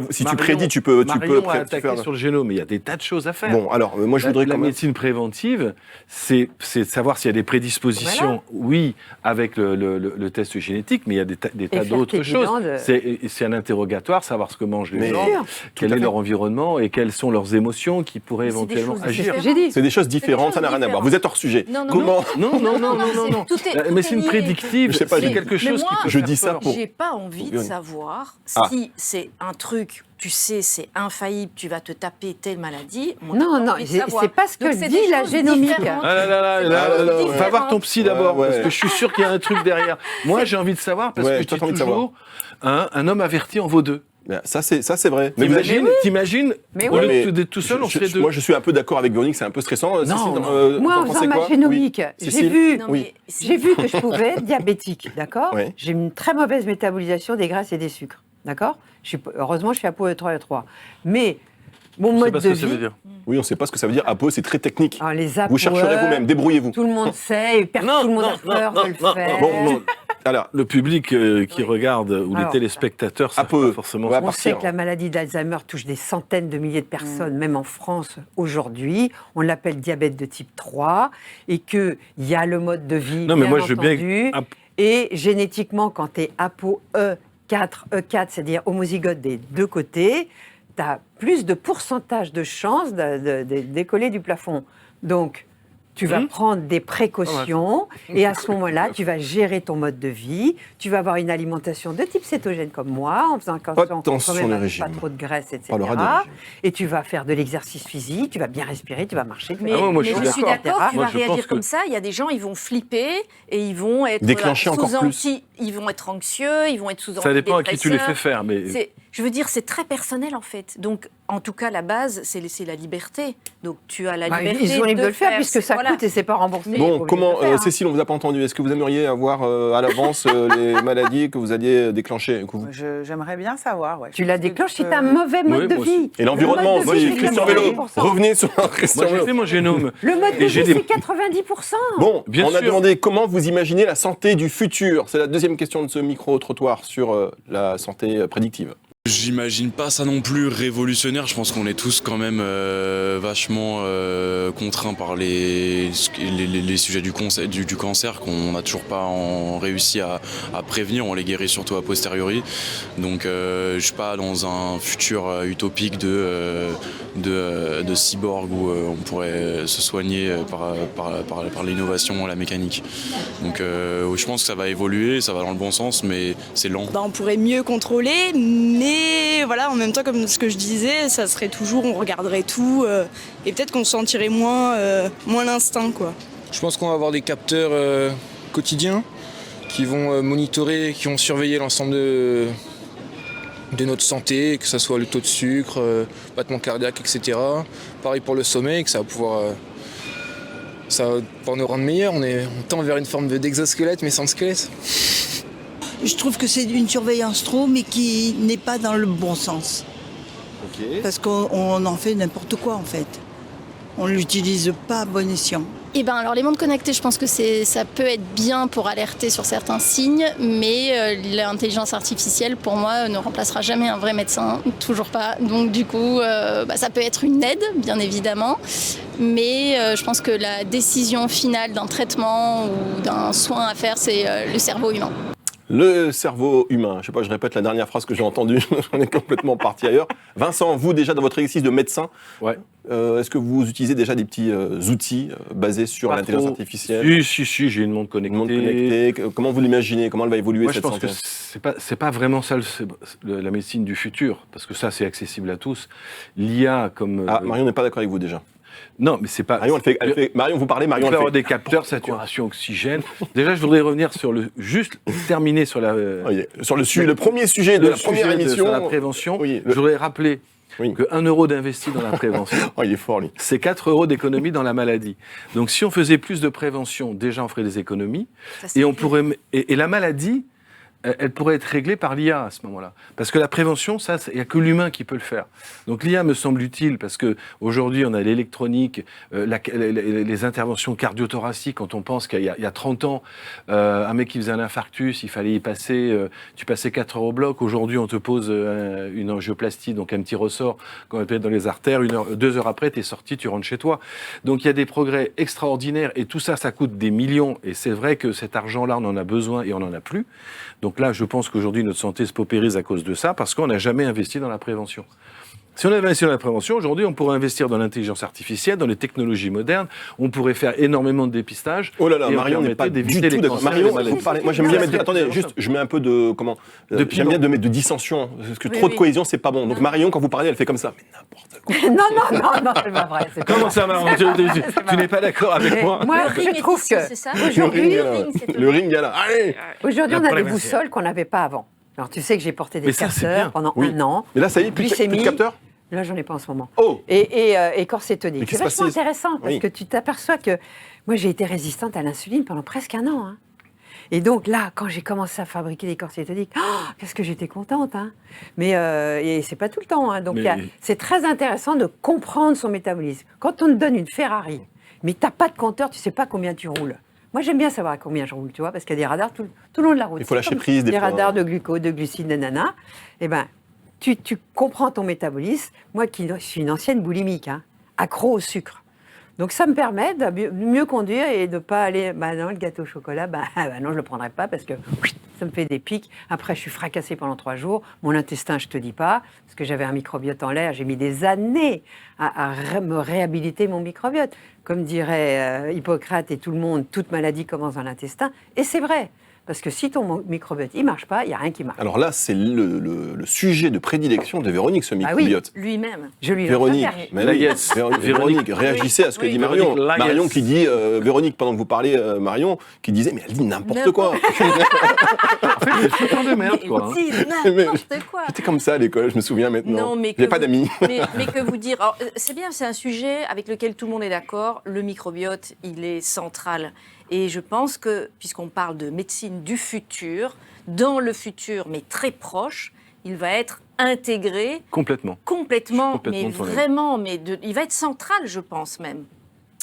Si tu prédis, tu peux attaquer sur le génome. Mais il y a des tas de choses à faire. Bon, alors, moi, je voudrais la médecine préventive, c'est de savoir s'il y a des prédispositions, oui, avec le test génétique, mais il y a des tas d'autres choses. C'est un interrogatoire, savoir ce que mangent les gens, quel est leur environnement et quelles sont leurs émotions qui pourraient éventuellement agir. C'est des choses différentes, ça n'a rien à voir. Vous êtes hors sujet. Comment ? Non. La médecine prédictive, c'est quelque chose. Je dis ça pour... J'ai pas envie de savoir si c'est un truc, tu sais, c'est infaillible, tu vas te taper telle maladie. Non, c'est pas ce que dit la génomique. Va voir ton psy d'abord, parce que je suis sûr qu'il y a un truc derrière. Moi, j'ai envie de savoir, parce que tu dis toujours, un homme averti en vaut deux. Ça c'est vrai. T'imagines, au lieu d'être tout seul, on serait deux. Moi, je suis un peu d'accord avec Véronique, c'est un peu stressant. Moi, en faisant ma génomique, j'ai vu que je pouvais être diabétique, d'accord ? J'ai une très mauvaise métabolisation des graisses et des sucres, d'accord ? Heureusement, je suis ApoE3E3. Mais mon mode de vie... Oui, on ne sait pas ce que ça veut dire. APO, c'est très technique. Les vous chercherez vous-même, débrouillez-vous. Tout le monde sait, tout le monde a peur de le faire. Alors, le public qui regarde, ou les téléspectateurs, ça peut forcément... On sait que la maladie d'Alzheimer touche des centaines de milliers de personnes, même en France aujourd'hui. On l'appelle diabète de type 3, et qu'il y a le mode de vie, bien entendu. Et génétiquement, quand tu es ApoE4, c'est-à-dire homozygote des deux côtés, tu as plus de pourcentage de chances de décoller du plafond. Donc, tu vas prendre des précautions et à ce moment-là, tu vas gérer ton mode de vie. Tu vas avoir une alimentation de type cétogène comme moi, en faisant attention quand même pas trop de graisse, etc. Et tu vas faire de l'exercice physique, tu vas bien respirer, tu vas marcher. Mais je suis d'accord, tu vas réagir comme ça. Il y a des gens, ils vont flipper et ils vont être ils vont être anxieux, ils vont être sous antidépresseurs. Ça dépend à qui tu les fais faire. Mais... Je veux dire, c'est très personnel en fait. Donc, en tout cas, la base, c'est la liberté. Donc, tu as la liberté. Ils sont libres de le faire puisque ça coûte et c'est pas remboursé. Bon, comment, Cécile, on vous a pas entendu. Est-ce que vous aimeriez avoir à l'avance les maladies que vous alliez déclencher? J'aimerais bien savoir. Tu la déclenches si tu as un mauvais mode de vie. Et l'environnement aussi. Christian Vélo, revenez sur Christian Vélo. Moi, j'ai fait mon génome. Le mode de vie, c'est 90%. Bon, on a demandé comment vous imaginez la santé du futur. C'est la deuxième question de ce micro-trottoir sur la santé prédictive. J'imagine pas ça non plus révolutionnaire. Je pense qu'on est tous quand même vachement contraints par les sujets du cancer qu'on n'a toujours pas réussi à prévenir. On les guérit surtout a posteriori. Donc je suis pas dans un futur utopique de cyborg où on pourrait se soigner par l'innovation, la mécanique. Donc je pense que ça va évoluer, ça va dans le bon sens, mais c'est lent. On pourrait mieux contrôler, mais voilà, en même temps, comme ce que je disais, ça serait toujours, on regarderait tout, et peut-être qu'on se sentirait moins l'instinct, quoi. Je pense qu'on va avoir des capteurs quotidiens qui vont monitorer, qui vont surveiller l'ensemble de notre santé, que ce soit le taux de sucre, battement cardiaque, etc. Pareil pour le sommeil, que ça va pouvoir nous rendre meilleurs. On tend vers une forme d'exosquelette, mais sans squelette. Je trouve que c'est une surveillance trop, mais qui n'est pas dans le bon sens. Parce qu'on en fait n'importe quoi, en fait. On ne l'utilise pas à bon escient. Alors les montres connectées, je pense que ça peut être bien pour alerter sur certains signes, mais l'intelligence artificielle, pour moi, ne remplacera jamais un vrai médecin, toujours pas. Donc du coup, ça peut être une aide, bien évidemment, mais je pense que la décision finale d'un traitement ou d'un soin à faire, c'est le cerveau humain. Le cerveau humain. Je ne sais pas, je répète la dernière phrase que j'ai entendue, j'en ai complètement parti ailleurs. Vincent, vous déjà dans votre exercice de médecin, est-ce que vous utilisez déjà des petits outils basés sur l'intelligence artificielle? Si, j'ai une montre connectée. Comment vous l'imaginez? Comment elle va évoluer cette santé? Je pense que c'est pas vraiment ça la médecine du futur, parce que ça c'est accessible à tous. L'IA comme... Marion n'est pas d'accord avec vous déjà. Non, mais c'est pas... Marion, vous parlez, Marion, elle fait des capteurs, saturation, oxygène. Déjà, je voudrais revenir sur terminer sur la... le premier sujet de la première émission. Sur la prévention. Je voudrais rappeler que 1 euro d'investi dans la prévention, il est fort, lui. C'est 4 euros d'économie dans la maladie. Donc, si on faisait plus de prévention, déjà, on ferait des économies. Et la maladie... elle pourrait être réglée par l'IA à ce moment-là. Parce que la prévention, ça, il n'y a que l'humain qui peut le faire. Donc l'IA me semble utile parce qu'aujourd'hui, on a l'électronique, les interventions cardio-thoraciques. Quand on pense qu'il y a 30 ans, un mec qui faisait un infarctus, il fallait y passer, tu passais 4 heures au bloc. Aujourd'hui, on te pose une angioplastie, donc un petit ressort qu'on va mettre dans les artères. 2 heures après, tu es sorti, tu rentres chez toi. Donc il y a des progrès extraordinaires et tout ça, ça coûte des millions. Et c'est vrai que cet argent-là, on en a besoin et on n'en a plus. Donc là, je pense qu'aujourd'hui, notre santé se paupérise à cause de ça, parce qu'on n'a jamais investi dans la prévention. Si on avait investi dans la prévention, aujourd'hui, on pourrait investir dans l'intelligence artificielle, dans les technologies modernes, on pourrait faire énormément de dépistage. Oh là là, Marion n'est pas du tout d'accord. Marion, moi j'aime bien mettre... Attendez, juste, je mets un peu de... J'aime bien de mettre de dissension, parce que trop de cohésion, c'est pas bon. Donc Marion, quand vous parlez, elle fait comme ça. Mais n'importe quoi. Non, c'est pas vrai. Comment ça, Marion? Tu n'es pas d'accord avec moi? Moi, je trouve que... C'est ça. Le ring, là. Allez. Aujourd'hui, on a des boussoles qu'on n'avait pas avant. Alors, tu sais que j'ai porté des capteurs pendant 1 an. Mais là, ça y est, plus de capteurs? Là, j'en ai pas en ce moment. Oh. Et corset tonique. C'est vachement intéressant parce que tu t'aperçois que moi, j'ai été résistante à l'insuline pendant presque 1 an. Et donc là, quand j'ai commencé à fabriquer des corsets toniques, qu'est-ce que j'étais contente. Mais et c'est pas tout le temps. Donc c'est très intéressant de comprendre son métabolisme. Quand on te donne une Ferrari, mais t'as pas de compteur, tu sais pas combien tu roules. Moi, j'aime bien savoir à combien je roule, tu vois, parce qu'il y a des radars tout le long de la route. Il faut lâcher prise des fois. Des radars de glucose, de glucides, nanana. Eh ben, tu comprends ton métabolisme. Moi, qui suis une ancienne boulimique, accro au sucre. Donc, ça me permet de mieux conduire et de ne pas aller, non, le gâteau au chocolat, non, je ne le prendrai pas parce que ça me fait des pics. Après, je suis fracassée pendant 3 jours. Mon intestin, je ne te dis pas, parce que j'avais un microbiote en l'air. J'ai mis des années à me réhabiliter mon microbiote. Comme dirait Hippocrate et tout le monde, toute maladie commence dans l'intestin. Et c'est vrai. Parce que si ton microbiote, il ne marche pas, il n'y a rien qui marche. Alors là, c'est le sujet de prédilection de Véronique, ce microbiote. Oui, lui-même. Je lui Véronique, Véronique, réagissez à ce que dit Marion. Marion qui dit, Véronique, pendant que vous parlez, Marion, qui disait, mais elle dit n'importe quoi. En fait, c'est tout un de merde, quoi. N'importe quoi. J'étais comme ça à l'école, je me souviens maintenant. Non, mais j'ai pas d'amis. Mais que vous dire, alors, c'est bien, c'est un sujet avec lequel tout le monde est d'accord. Le microbiote, il est central. Et je pense que, puisqu'on parle de médecine du futur, dans le futur, mais très proche, il va être intégré. Complètement, mais vraiment, il va être central, je pense même.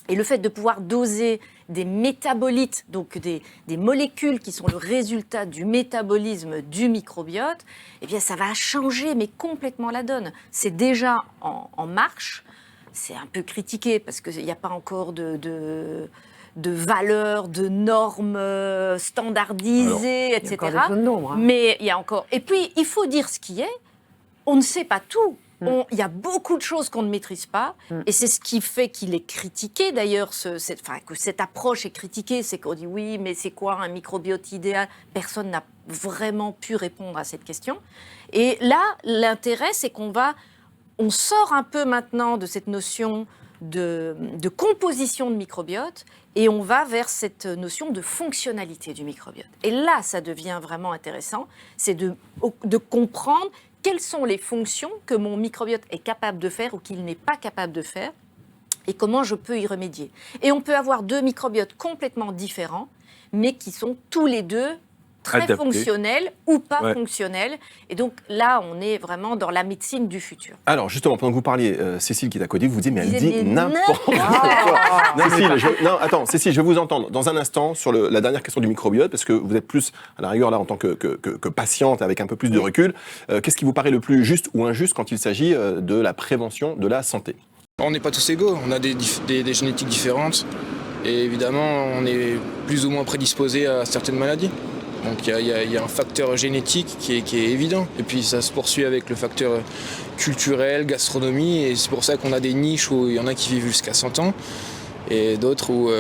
Et le fait de pouvoir doser des métabolites, donc des molécules qui sont le résultat du métabolisme du microbiote, eh bien, ça va changer, mais complètement la donne. C'est déjà en marche. C'est un peu critiqué parce qu'il n'y a pas encore de valeurs, de normes standardisées, etc. Il y a encore des zones d'ombre. Mais il y a encore... Et puis, il faut dire ce qui est. On ne sait pas tout. Il y a beaucoup de choses qu'on ne maîtrise pas. Et c'est ce qui fait qu'il est critiqué, d'ailleurs, que cette approche est critiquée. C'est qu'on dit, oui, mais c'est quoi un microbiote idéal? Personne n'a vraiment pu répondre à cette question. Et là, l'intérêt, c'est on sort un peu maintenant de cette notion de composition de microbiote et on va vers cette notion de fonctionnalité du microbiote. Et là, ça devient vraiment intéressant, c'est de comprendre quelles sont les fonctions que mon microbiote est capable de faire ou qu'il n'est pas capable de faire et comment je peux y remédier. Et on peut avoir 2 microbiotes complètement différents, mais qui sont tous les 2 très fonctionnels ou pas fonctionnels. Et donc là, on est vraiment dans la médecine du futur. Alors justement, pendant que vous parliez, Cécile qui est à côté, vous disiez, mais elle dit n'importe quoi. Cécile, je vais vous entendre dans un instant sur la dernière question du microbiote, parce que vous êtes plus, à la rigueur, là, en tant que patiente, avec un peu plus de recul. Qu'est-ce qui vous paraît le plus juste ou injuste quand il s'agit de la prévention de la santé? On n'est pas tous égaux, on a des génétiques différentes, et évidemment, on est plus ou moins prédisposé à certaines maladies. Donc il y a un facteur génétique qui est évident. Et puis ça se poursuit avec le facteur culturel, gastronomie. Et c'est pour ça qu'on a des niches où il y en a qui vivent jusqu'à 100 ans. Et d'autres où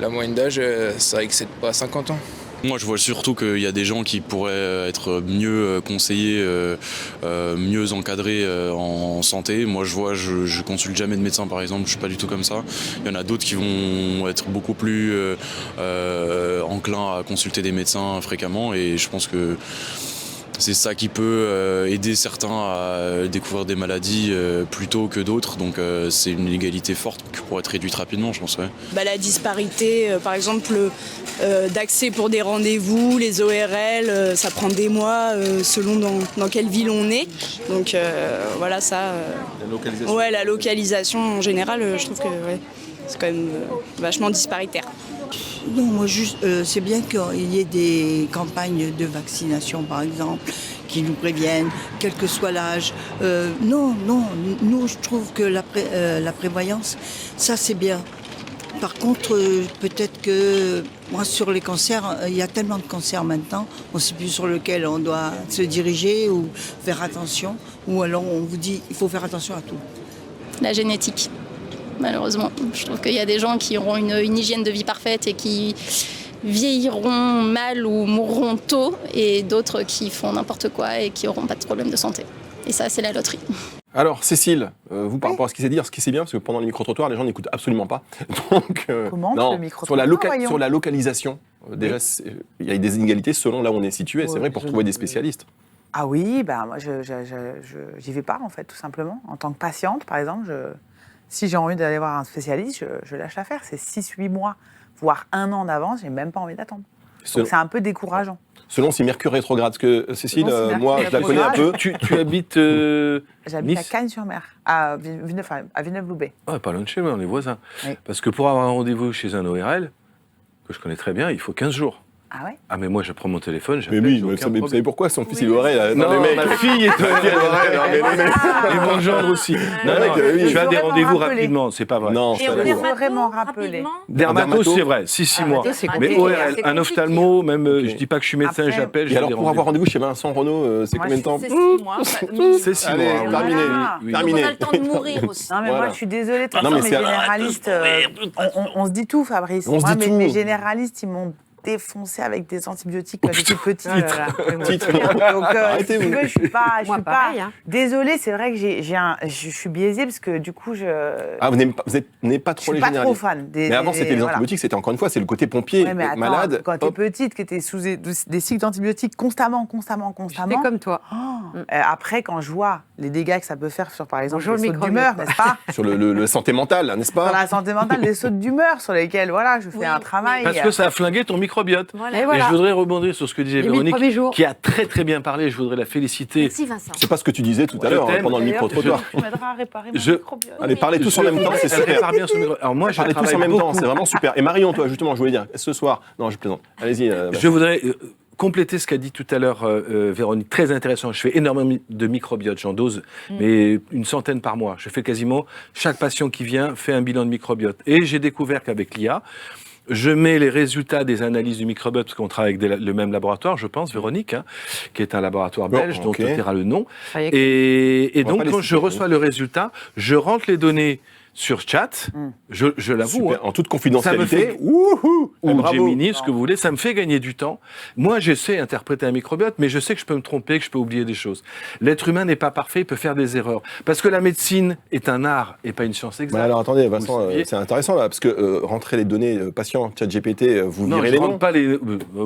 la moyenne d'âge, ça excède pas 50 ans. Moi, je vois surtout qu'il y a des gens qui pourraient être mieux conseillés, mieux encadrés en santé. Moi, je consulte jamais de médecin, par exemple. Je suis pas du tout comme ça. Il y en a d'autres qui vont être beaucoup plus enclins à consulter des médecins fréquemment. Et je pense que c'est ça qui peut aider certains à découvrir des maladies plus tôt que d'autres. Donc c'est une inégalité forte qui pourrait être réduite rapidement, je pense. Ouais. La disparité, par exemple, d'accès pour des rendez-vous, les ORL, ça prend des mois selon dans quelle ville on est. Donc voilà, ça... La localisation. Ouais, la localisation en général, je trouve que c'est quand même vachement disparitaire. Non, moi, juste, c'est bien qu'il y ait des campagnes de vaccination, par exemple, qui nous préviennent, quel que soit l'âge. Non, nous, je trouve que la prévoyance, ça, c'est bien. Par contre, peut-être que, moi, sur les cancers, il y a tellement de cancers maintenant, on ne sait plus sur lequel on doit se diriger ou faire attention, ou alors on vous dit, il faut faire attention à tout. La génétique. Malheureusement, je trouve qu'il y a des gens qui auront une hygiène de vie parfaite et qui vieilliront mal ou mourront tôt, et d'autres qui font n'importe quoi et qui n'auront pas de problème de santé. Et ça, c'est la loterie. Alors, Cécile, vous, par rapport à ce qui s'est dit, ce qui c'est bien, parce que pendant les micro-trottoirs, les gens n'écoutent absolument pas. Donc, comment le micro-trottoir sur la localisation, déjà, il y a des inégalités selon là où on est situé, c'est vrai, pour trouver des spécialistes. Ah oui, moi, j'y vais pas, en fait, tout simplement. En tant que patiente, par exemple, si j'ai envie d'aller voir un spécialiste, je lâche l'affaire. C'est 6-8 mois, voire 1 an d'avance, j'ai même pas envie d'attendre. Donc c'est un peu décourageant. Selon si Mercure rétrograde, parce que Cécile, moi, je la connais un peu. Tu habites J'habite Nice à Cagnes-sur-Mer, à Villeneuve-Loubet. Pas loin de chez moi, on est voisins. Oui. Parce que pour avoir un rendez-vous chez un ORL, que je connais très bien, il faut 15 jours. Ah ouais? Ah mais moi je prends mon téléphone, j'appelle. Mais oui, vous savez pourquoi son fils il aurait Non, ma fille est et mon gendre aussi. Non, tu as des rendez-vous rapidement, c'est pas vrai. Non, il faut vraiment rappeler. Dermato, c'est vrai, 6 mois. Mais ORL, un ophtalmo, même je dis pas que je suis médecin, j'appelle. Et alors pour avoir rendez-vous chez Vincent Renaud, c'est combien de temps? C'est 6 mois. C'est 6 Allez, mois. terminé. On a le temps de mourir aussi. Non mais moi je suis désolée, de toute façon, mes généralistes, on se dit tout, Fabrice. On se dit tout. Mes généralistes, ils m'ont défoncé avec des antibiotiques quand j'étais petite. Donc, Arrêtez-vous. je suis pas, pareil, hein. désolée, c'est vrai que je suis biaisée parce que du coup, Ah, vous n'êtes pas trop les généralistes. Je suis pas trop fan. Mais avant, c'était les antibiotiques, c'était encore une fois, c'est le côté pompier, Ouais, mais attends, malade. Quand t'es petite, que t'es sous des cycles d'antibiotiques constamment. J'étais comme toi. Après, quand je vois les dégâts que ça peut faire sur, par exemple, Bonjour, les le sautes d'humeur, n'est-ce pas? Sur la santé mentale, n'est-ce Sur pas? la santé mentale, les sautes d'humeur sur lesquelles, voilà, je fais un travail. Parce que ça a flingué ton microbiote. Voilà. Et je voudrais rebondir sur ce que disait Les 1000 premiers Véronique, jours. qui a très très bien parlé. Je voudrais la féliciter. Merci Vincent. C'est pas ce que tu disais tout à l'heure t'aime. pendant le micro-trottoir. Tu m'aideras à réparer mon Je- microbiote. Allez, parlez tous en même temps, c'est Elle super. répare bien son micro. Alors moi, je Parlez tous travaille en même temps, beaucoup. c'est vraiment super. Et Marion, toi, justement, je voulais dire, ce soir, non, je plaisante. Allez-y. Je voudrais compléter ce qu'a dit tout à l'heure Véronique, très intéressant. Je fais énormément de microbiote, j'en dose, mais une centaine par mois. Je fais quasiment, chaque patient qui vient fait un bilan de microbiote. Et j'ai découvert qu'avec l'IA, je mets les résultats des analyses du microbiote, parce qu'on travaille avec le même laboratoire, je pense, Véronique, qui est un laboratoire belge, dont on taira le nom. Et donc, quand je reçois le résultat, je rentre les données sur chat, je l'avoue. Super, en toute confidentialité. Ou bravo. Gemini, ce que vous voulez, ça me fait gagner du temps. Moi, je sais interpréter un microbiote, mais je sais que je peux me tromper, que je peux oublier des choses. L'être humain n'est pas parfait, il peut faire des erreurs. Parce que la médecine est un art et pas une science exacte. Bah alors attendez, Vincent, Vous le saviez. c'est intéressant là, parce que rentrer les données patients, ChatGPT, vous Non, virez je les rentre noms. pas les.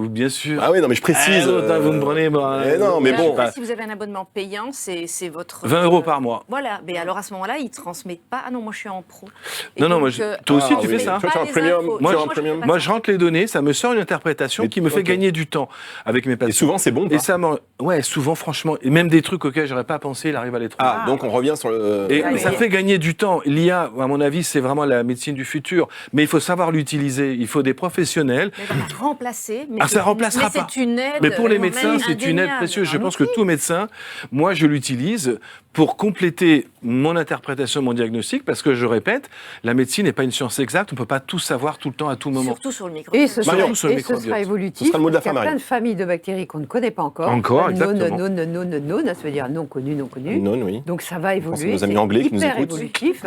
Bien sûr. Ah oui, non, mais je précise. Vous me prenez. non, mais bon. Si vous avez un abonnement payant, c'est votre. 20 € par mois. Voilà, mais alors à ce moment-là, ils ne transmettent pas. Ah non, moi je suis en pro. Et Non, donc, moi, toi aussi, tu oui. fais ça. Toi, tu as un Pas les premium. infos. Moi, tu as un je premium. fais pas Moi, ça. je rentre les données, ça me sort une interprétation Mais- qui me fait ok. gagner du temps avec mes Et patients. souvent, c'est bon. Et pas ça ouais, souvent, franchement, et même des trucs auxquels j'aurais pas pensé, il arrive à les trouver. Ah, donc on revient sur le. Et Ah, ça mais- fait gagner du temps. L'IA, à mon avis, c'est vraiment la médecine du futur. Mais il faut savoir l'utiliser. Il faut des professionnels. Mais elle va remplacer. Mais Ah, ça remplacera mais pas. c'est une aide. Mais pour les médecins, c'est une aide indéniable. précieuse. Je pense que tout médecin, moi, je l'utilise pour compléter mon interprétation, mon diagnostic, parce que je répète, la médecine n'est pas une science exacte. On peut pas tout savoir tout le temps, à tout moment. Surtout sur le micro. Et ce Marion, sera, sur le et ce microbiote. sera Ce évolutif. sera le mot de la parce qu'il fin, y a plein Marion. de familles de bactéries qu'on ne connaît pas encore. Encore, Non, exactement. non, ça veut dire non connu, non connu. Non, oui. Donc ça va pense à évoluer. nos amis c'est anglais qui nous hyper écoutent. évolutif.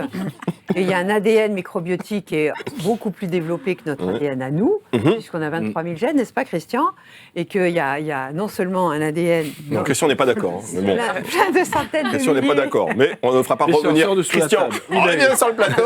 Et il y a un ADN microbiotique qui est beaucoup plus développé que notre ADN à nous, puisqu'on a 23 000 gènes, n'est-ce pas, Christian? Et qu'il y a non seulement un ADN. Non, Christian n'est pas d'accord. hein, mais bon. Plein de centaines de Christian n'est pas milliers. d'accord. Mais on ne fera pas Christian, revenir. sors de sous la Christian, table. reviens sur le plateau.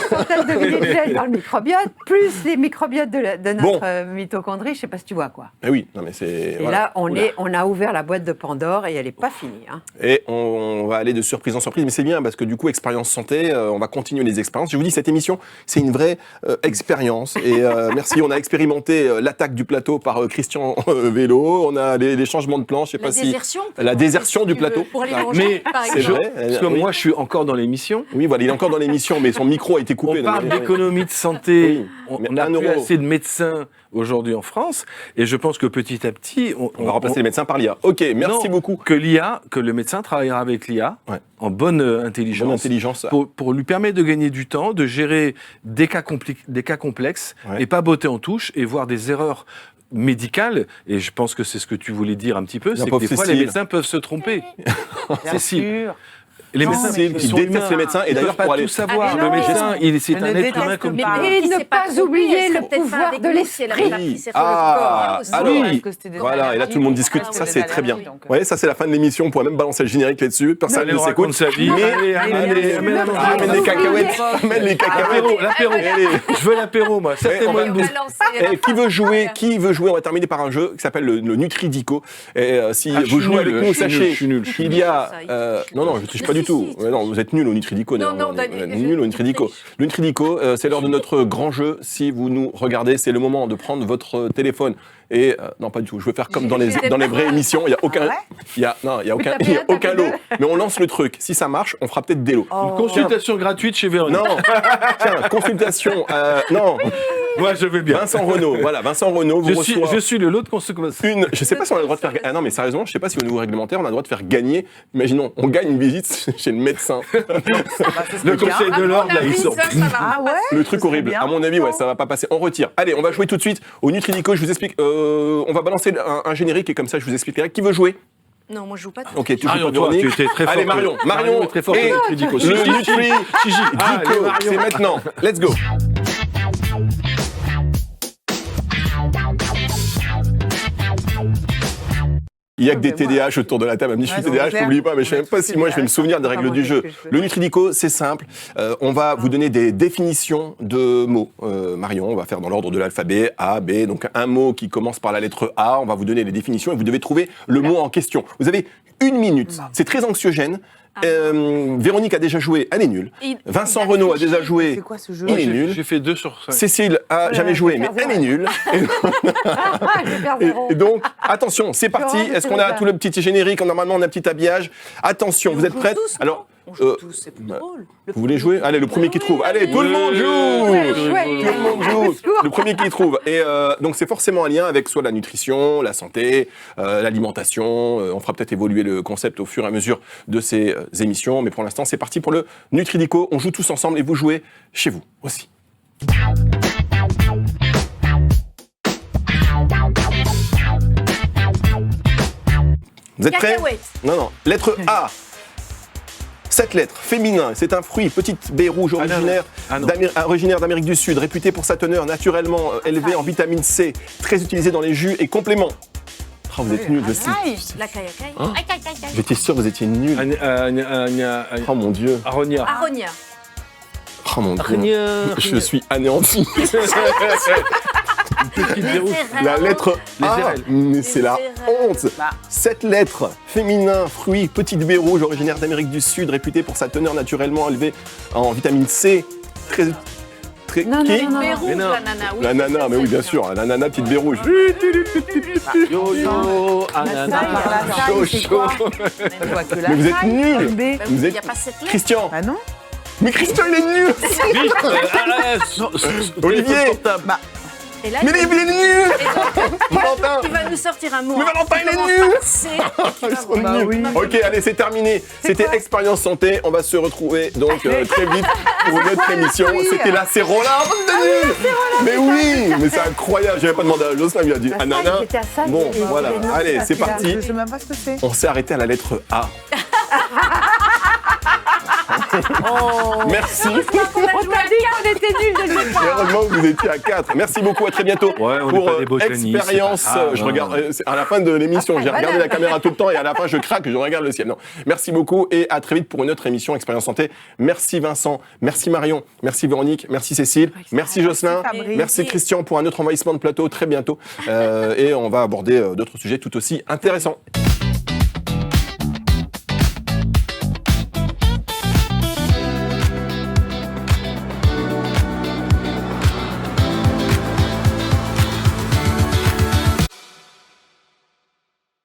Centaines de milliers de gènes dans le microbiote, plus les microbiotes de notre Bon. mitochondrie, je ne sais pas si tu vois quoi. Eh oui, non mais c'est. Et voilà. là, on a ouvert la boîte de Pandore et elle n'est pas finie. Hein. Et on va aller de surprise en surprise, mais c'est bien parce que du coup, expérience santé, on va continuer les expériences. Je vous dis, cette émission, c'est une vraie expérience. Et merci, on a expérimenté l'attaque du plateau par Christian Vélo, on a les changements de plan, je sais pas si. La désertion du plateau. Pour aller Ah, manger, Mais par c'est exemple. vrai. Parce que Oui. moi, je suis encore dans l'émission. Oui, voilà, il est encore dans l'émission, mais son micro a été coupé. On donc, parle d'économie de santé. Oui, mais On n'a un plus euro. assez de médecins aujourd'hui en France. Et je pense que petit à petit, On va remplacer les médecins par l'IA. Ok, merci Non, beaucoup. Que le médecin travaillera avec l'IA Ouais. en bonne intelligence. Bonne intelligence. Pour lui permettre de gagner du temps, de gérer des cas complexes Ouais. et pas botter en touche et voir des erreurs médicales. Et je pense que c'est ce que tu voulais dire un petit peu, c'est que pauvre des fois Cécile. les médecins peuvent se tromper. Bien Cécile. sûr. Les Non, médecins mais ils qui sont détestent humains. les médecins. Et Ils d'ailleurs, peuvent pour pas aller. tout savoir. Ah, Le non, médecin, c'est je un ne être humain déteste comme pas. tout. Et ne pas oublier le pouvoir de l'esprit. Ah, alors, voilà, et là tout le monde discute, Ah, ça oui, c'est oui, très bien. oui, donc, Ouais, ça c'est la fin de l'émission, on pourrait même balancer le générique là-dessus, personne Allez, ne on s'écoute. raconte sa vie. Mais Allez, amène amène les cacahuètes, amène les cacahuètes. L'apéro. Allez. Je veux l'apéro, moi. Certainement une bouffe. Qui veut jouer? On va terminer par un jeu qui s'appelle le Nutridico. Et si Ah, je vous suis jouez nul, avec nous, je suis nul, sachez je suis nul. qu'il y a. Non, je ne triche pas du tout. Si, Ouais, non, vous êtes nuls au Nutridico. Non, d'ailleurs. non, On est Daniel, nuls au je Nutridico. triche. Le Nutridico, c'est l'heure de notre grand jeu. Si vous nous regardez, c'est le moment de prendre votre téléphone. Et non, pas du tout. Je veux faire comme dans les vraies émissions. Il y a aucun, il y a aucun lot. Mais on lance le truc. Si ça marche, on fera peut-être des lots. Une consultation gratuite chez Véronique. Non, tiens, consultation. Non, Moi, je veux bien. Vincent Renaud, voilà, Vincent Renaud, vous reçoit... Je suis le lot de consommation. Je sais pas si on a le droit de faire... Ah non, mais sérieusement, je sais pas si au niveau réglementaire, on a le droit de faire gagner... Imaginons, on gagne une visite chez le médecin. Le Conseil de l'ordre, là, ils sont... Le truc horrible. À mon avis, ouais, ça va pas passer. On retire. Allez, on va jouer tout de suite au Nutridico. Je vous explique. On va balancer un générique et comme ça, je vous expliquerai. Qui veut jouer? Non, moi je joue pas. Ok, tu joues pas, toi, Véronique. tu étais très fort. Allez, Marion est très fort. et le Nutridico, c'est maintenant. Let's go. Il n'y a que des TDAH autour de la table. Je suis TDAH, je n'oublie pas, mais je ne sais même pas si moi je vais me souvenir des règles du jeu. Le Nutridico, c'est simple. On va vous donner des définitions de mots. Marion, on va faire dans l'ordre de l'alphabet, A, B. Donc un mot qui commence par la lettre A, on va vous donner les définitions et vous devez trouver le mot en question. Vous avez 1 minute. C'est très anxiogène. Véronique a déjà joué, elle est nulle. Vincent Renaud a déjà joué, C'est quoi ce jeu? il est nul. J'ai fait 2 sur 5. Cécile a jamais joué, mais elle est nulle. Et donc, attention, c'est parti. Est-ce qu'on a tout le petit générique? Normalement, on a un petit habillage. Attention, vous êtes prêtes? Alors, on joue tous, c'est plus drôle. Vous voulez jouer? Allez, le premier qui trouve. Allez, tout le monde joue! Tout le monde joue! Le premier qui trouve. Et donc, c'est forcément un lien avec soit la nutrition, la santé, l'alimentation. On fera peut-être évoluer le concept au fur et à mesure de ces émissions. Mais pour l'instant, c'est parti pour le Nutridico. On joue tous ensemble et vous jouez chez vous aussi. Vous êtes prêts? Non. Lettre A. 7 lettres, féminin, c'est un fruit, petite baie rouge originaire d'Amérique du Sud, réputé pour sa teneur naturellement élevée en vitamine C, très utilisé dans les jus et compléments. Oh, vous êtes nuls, je sais. La caille. J'étais sûr que vous étiez nuls. Oh mon Dieu. Aronia. Oh mon Dieu. Je suis anéanti. La lettre A, mais c'est la honte. 7 lettres, féminin, fruit, petite baie rouge, originaire d'Amérique du Sud, réputé pour sa teneur naturellement élevée en vitamine C, très... Non, qui? baie rouge, La nana, mais oui, bien sûr, la nana, petite baie rouge. Yo, ananas. Mais vous êtes nuls. Vous êtes... Christian. Ah non? Mais Christian, il est nul. Olivier. Et là, mais il est nul. Valentin. Il va nous sortir un mot. Mais Valentin, il est nul. Ok, allez, c'est terminé. C'était Expérience Santé. On va se retrouver donc très vite pour une autre émission. C'était la Cérola. Mais oui, mais c'est incroyable. J'avais pas demandé à Jocelyn, il a dit ananas. Bon, voilà. Allez, c'est parti. Je sais même pas ce que c'est. On s'est arrêté à la lettre A. Merci. On t'a dit qu'on était nuls de le faire. Heureusement que vous étiez à 4. Merci beaucoup, à très bientôt pour Expérience. Je regarde à la fin de l'émission, j'ai regardé la caméra tout le temps et à la fin je craque, je regarde le ciel. Non. Merci beaucoup et à très vite pour une autre émission Expérience Santé. Merci Vincent, merci Marion, merci Véronique, merci Cécile, merci Jocelyn, merci Christian pour un autre envahissement de plateau très bientôt et on va aborder d'autres sujets tout aussi intéressants.